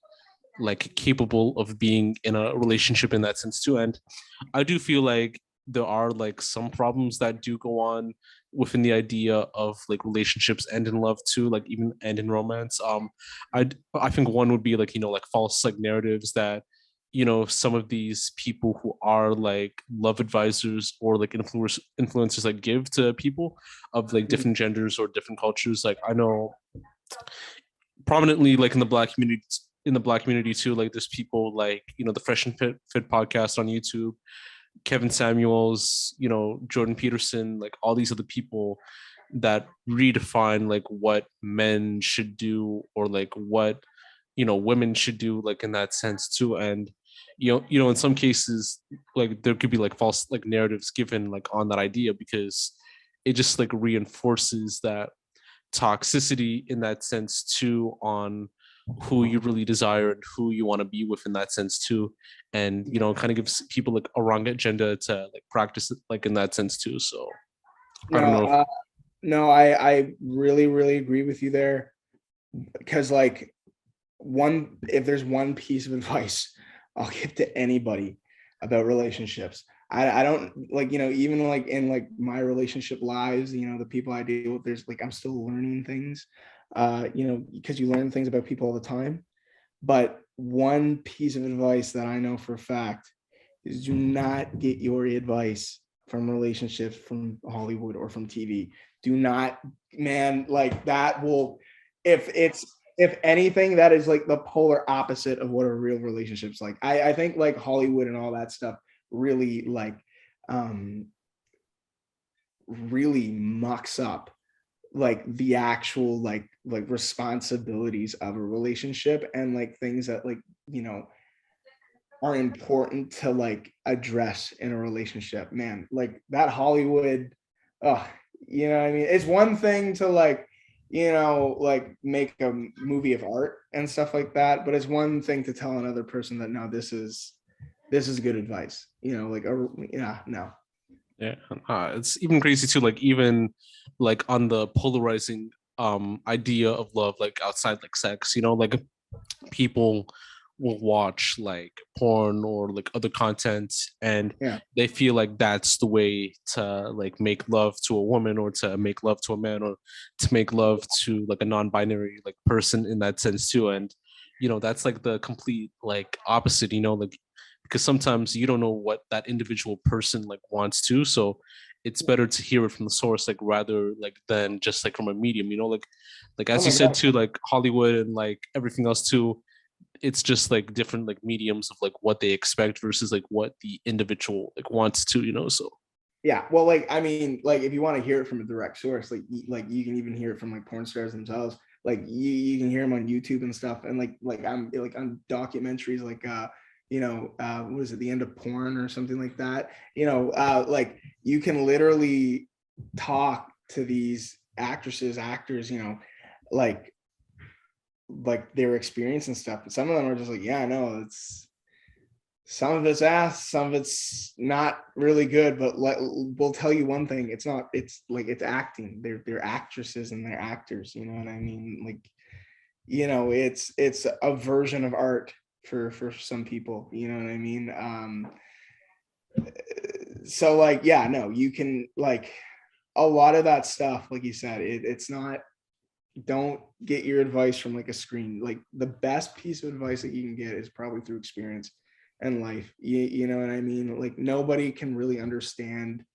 like capable of being in a relationship in that sense too. And I do feel like there are like some problems that do go on within the idea of like relationships end in love too, like even end in romance. I think one would be like, like false like narratives that, some of these people who are like love advisors or like influencers like give to people of like Mhm. different genders or different cultures. Like I know prominently like in the black community too, like there's people like, the Fresh and Fit podcast on YouTube, Kevin Samuels, Jordan Peterson, like all these other people that redefine like what men should do or like what, women should do, like in that sense too. And in some cases, like there could be like false like narratives given like on that idea, because it just like reinforces that toxicity in that sense too, on who you really desire and who you want to be with in that sense too. And kind of gives people like a wrong agenda to like practice it like in that sense too. So I don't No, know if, no, I really, really agree with you there. Because like, if there's one piece of advice I'll give to anybody about relationships, I don't, like, even like in like my relationship lives, the people I deal with, there's like, I'm still learning things, because you learn things about people all the time. But one piece of advice that I know for a fact is do not get your advice from relationships from Hollywood or from TV. Do not, man, like that will, if anything, that is like the polar opposite of what a real relationship's like. I think like Hollywood and all that stuff really like really mucks up like the actual like responsibilities of a relationship and like things that like, you know, are important to like address in a relationship. Man, like that Hollywood, oh, you know what I mean? It's one thing to like, you know, like make a movie of art and stuff like that, but it's one thing to tell another person that no, this is good advice. You know, like yeah, no. Yeah, it's even crazy too. Like even like on the polarizing idea of love, like outside like sex, you know, like people will watch like porn or like other content, and Yeah. they feel like that's the way to like make love to a woman, or to make love to a man, or to make love to like a non-binary like person in that sense too. And you know, that's like the complete like opposite, you know, like because sometimes you don't know what that individual person like wants to, so it's better to hear it from the source, like rather like than just like from a medium, you know, like Oh as you my said God. too, like Hollywood and like everything else too, it's just like different like mediums of like what they expect versus like what the individual like wants to, you know. So Yeah, well, like I mean, like if you want to hear it from a direct source, like you can even hear it from like porn stars themselves. Like you can hear them on YouTube and stuff, and like I'm like on documentaries, like you know, what is it, the end of porn or something like that. You know, like you can literally talk to these actresses, actors, you know, like their experience and stuff. And some of them are just like, yeah, no, it's some of it's ass, some of it's not really good, but we'll tell you one thing, it's not, it's like it's acting. They're actresses and they're actors, you know what I mean? Like, you know, it's a version of art for some people, you know what I mean? So like, yeah, no, you can like a lot of that stuff, like you said, it's not, don't get your advice from like a screen. Like the best piece of advice that you can get is probably through experience and life. You know what I mean? Like nobody can really understand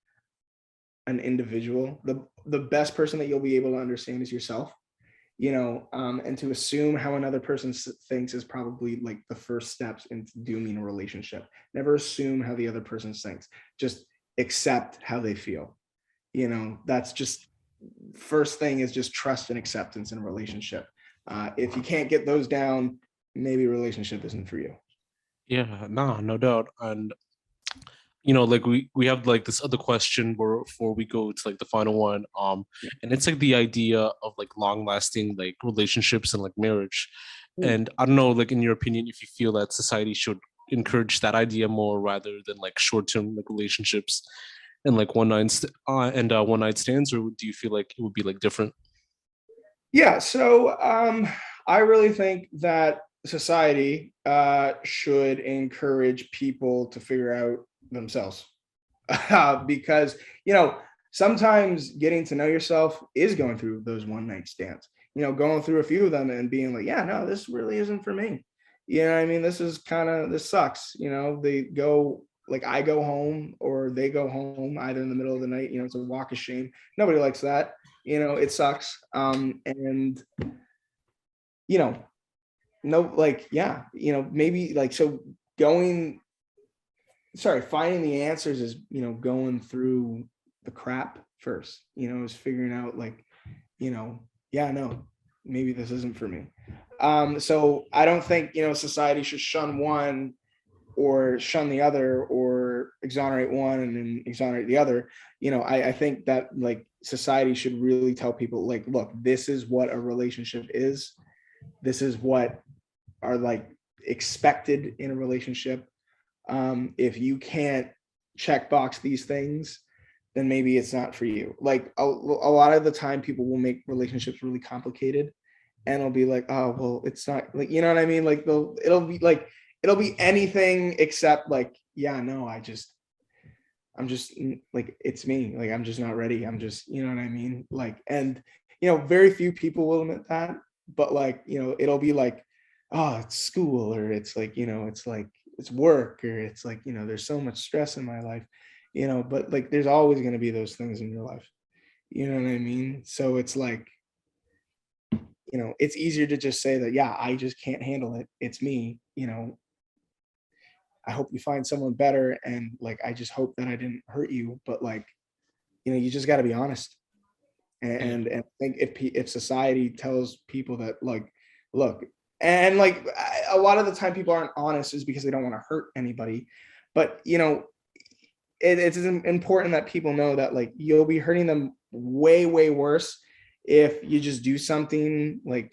an individual. The best person that you'll be able to understand is yourself. You know, and to assume how another person thinks is probably like the first steps into dooming a relationship. Never assume how the other person thinks. Just accept how they feel. You know, that's just first thing is just trust and acceptance in a relationship. If you can't get those down, maybe a relationship isn't for you. yeah, no doubt. And you know, like we have like this other question before we go to like the final one, and it's like the idea of like long lasting like relationships and like marriage. And I don't know, like in your opinion, if you feel that society should encourage that idea more rather than like short term like relationships and like one night stands, or do you feel like it would be like different? Yeah, so I really think that society should encourage people to figure out themselves because you know sometimes getting to know yourself is going through those one night stands. You know, going through a few of them and being like, yeah, no, this really isn't for me. You know what I mean? This is kind of, this sucks. You know, they go like I go home or they go home either in the middle of the night. You know, it's a walk of shame. Nobody likes that. You know, it sucks. And you know, no, like, yeah, you know, maybe like, so going, sorry, finding the answers is, you know, going through the crap first, you know, is figuring out like, you know, yeah, no, maybe this isn't for me. So I don't think, you know, society should shun one or shun the other or exonerate one and then exonerate the other. You know, I think that like society should really tell people like, look, this is what a relationship is. This is what are like expected in a relationship. If you can't check box these things, then maybe it's not for you. Like a lot of the time people will make relationships really complicated and it'll be like, oh, well, it's not like, you know what I mean? Like it'll be anything except like, yeah, no, I'm just like, it's me. Like, I'm just not ready. I'm just, you know what I mean? Like, and, you know, very few people will admit that, but like, you know, it'll be like, oh, it's school, or it's like, it's like it's work, or it's like, there's so much stress in my life, but like there's always going to be those things in your life. You know what I mean? So it's like, it's easier to just say that, yeah, I just can't handle it. It's me, I hope you find someone better. And like, I just hope that I didn't hurt you. But like, you just got to be honest. Yeah. And I think if society tells people that, like, look, and like a lot of the time people aren't honest is because they don't want to hurt anybody. But it's important that people know that like you'll be hurting them way, way worse if you just do something like,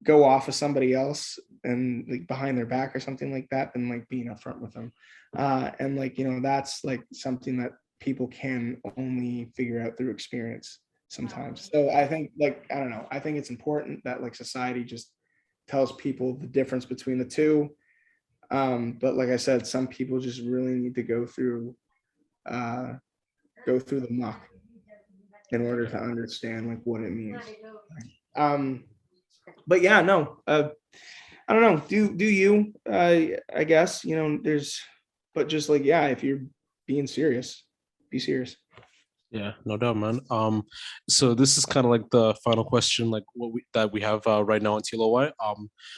go off of somebody else and like behind their back or something like that, than like being upfront with them. And like, that's like something that people can only figure out through experience sometimes. So I think, like, I don't know, I think it's important that like society just tells people the difference between the two. But like I said, some people just really need to uh, go through the muck in order to understand like what it means. Um, but yeah, no, I don't know. Do you? I guess there's, but just like, yeah, if you're being serious, be serious. Yeah, no doubt, man. So this is kind of like the final question, like that we have right now on TLOY.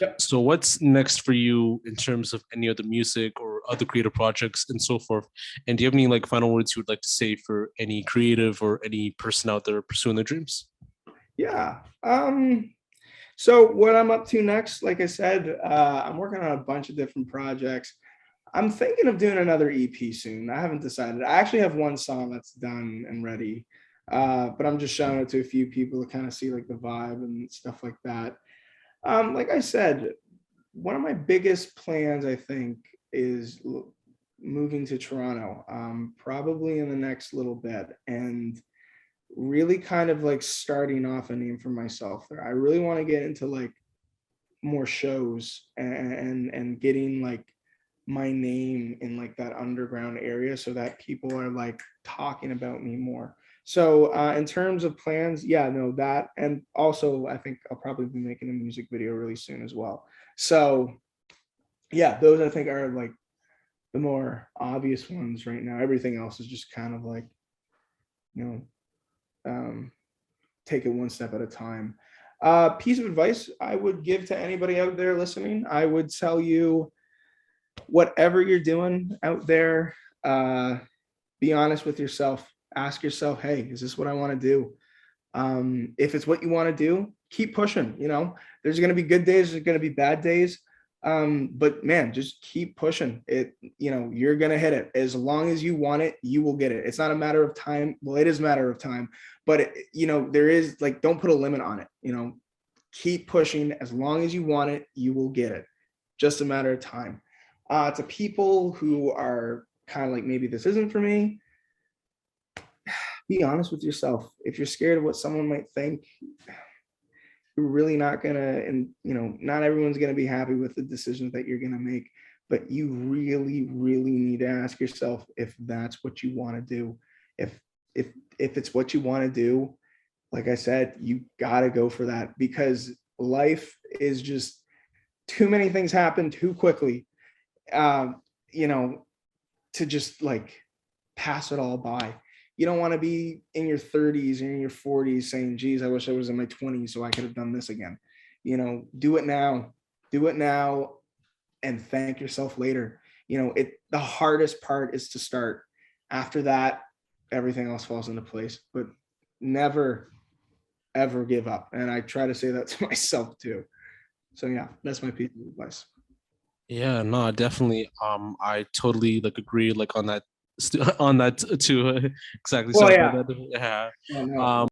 Yep. So what's next for you in terms of any other music or other creative projects and so forth? And do you have any like final words you would like to say for any creative or any person out there pursuing their dreams? Yeah. So what I'm up to next, like I said, I'm working on a bunch of different projects. I'm thinking of doing another EP soon. I haven't decided. I actually have one song that's done and ready, but I'm just showing it to a few people to kind of see like the vibe and stuff like that. Like I said, one of my biggest plans, I think, is moving to Toronto, probably in the next little bit, and really kind of like starting off a name for myself there. I really want to get into like more shows, and getting like my name in like that underground area so that people are like talking about me more. So in terms of plans, yeah, no, that, and also I think I'll probably be making a music video really soon as well. So yeah, those I think are like the more obvious ones right now. Everything else is just kind of like, you know, um, take it one step at a time. Piece of advice I would give to anybody out there listening, I would tell you, whatever you're doing out there, be honest with yourself. Ask yourself, hey, is this what I want to do? If it's what you want to do, keep pushing. There's going to be good days, there's going to be bad days. But man, just keep pushing it. You're going to hit it. As long as you want it, you will get it. It's not a matter of time. Well, it is a matter of time, but there is like, don't put a limit on it. Keep pushing. As long as you want it, you will get it. Just a matter of time. To people who are kind of like, maybe this isn't for me, be honest with yourself. If you're scared of what someone might think, you're really not gonna, and not everyone's gonna be happy with the decisions that you're gonna make. But you really, really need to ask yourself if that's what you want to do. If if it's what you want to do, like I said, you gotta go for that, because life is just, too many things happen too quickly, um, to just like pass it all by. You don't want to be in your 30s and in your 40s saying, geez, I wish I was in my 20s so I could have done this again. Do it now. Do it now and thank yourself later. The hardest part is to start. After that, everything else falls into place. But never, ever give up. And I try to say that to myself too. So yeah, that's my piece of advice. Yeah, no, definitely. I totally like agree like on that on that too. Exactly. Well, Sorry about yeah. that. Yeah. Yeah, no.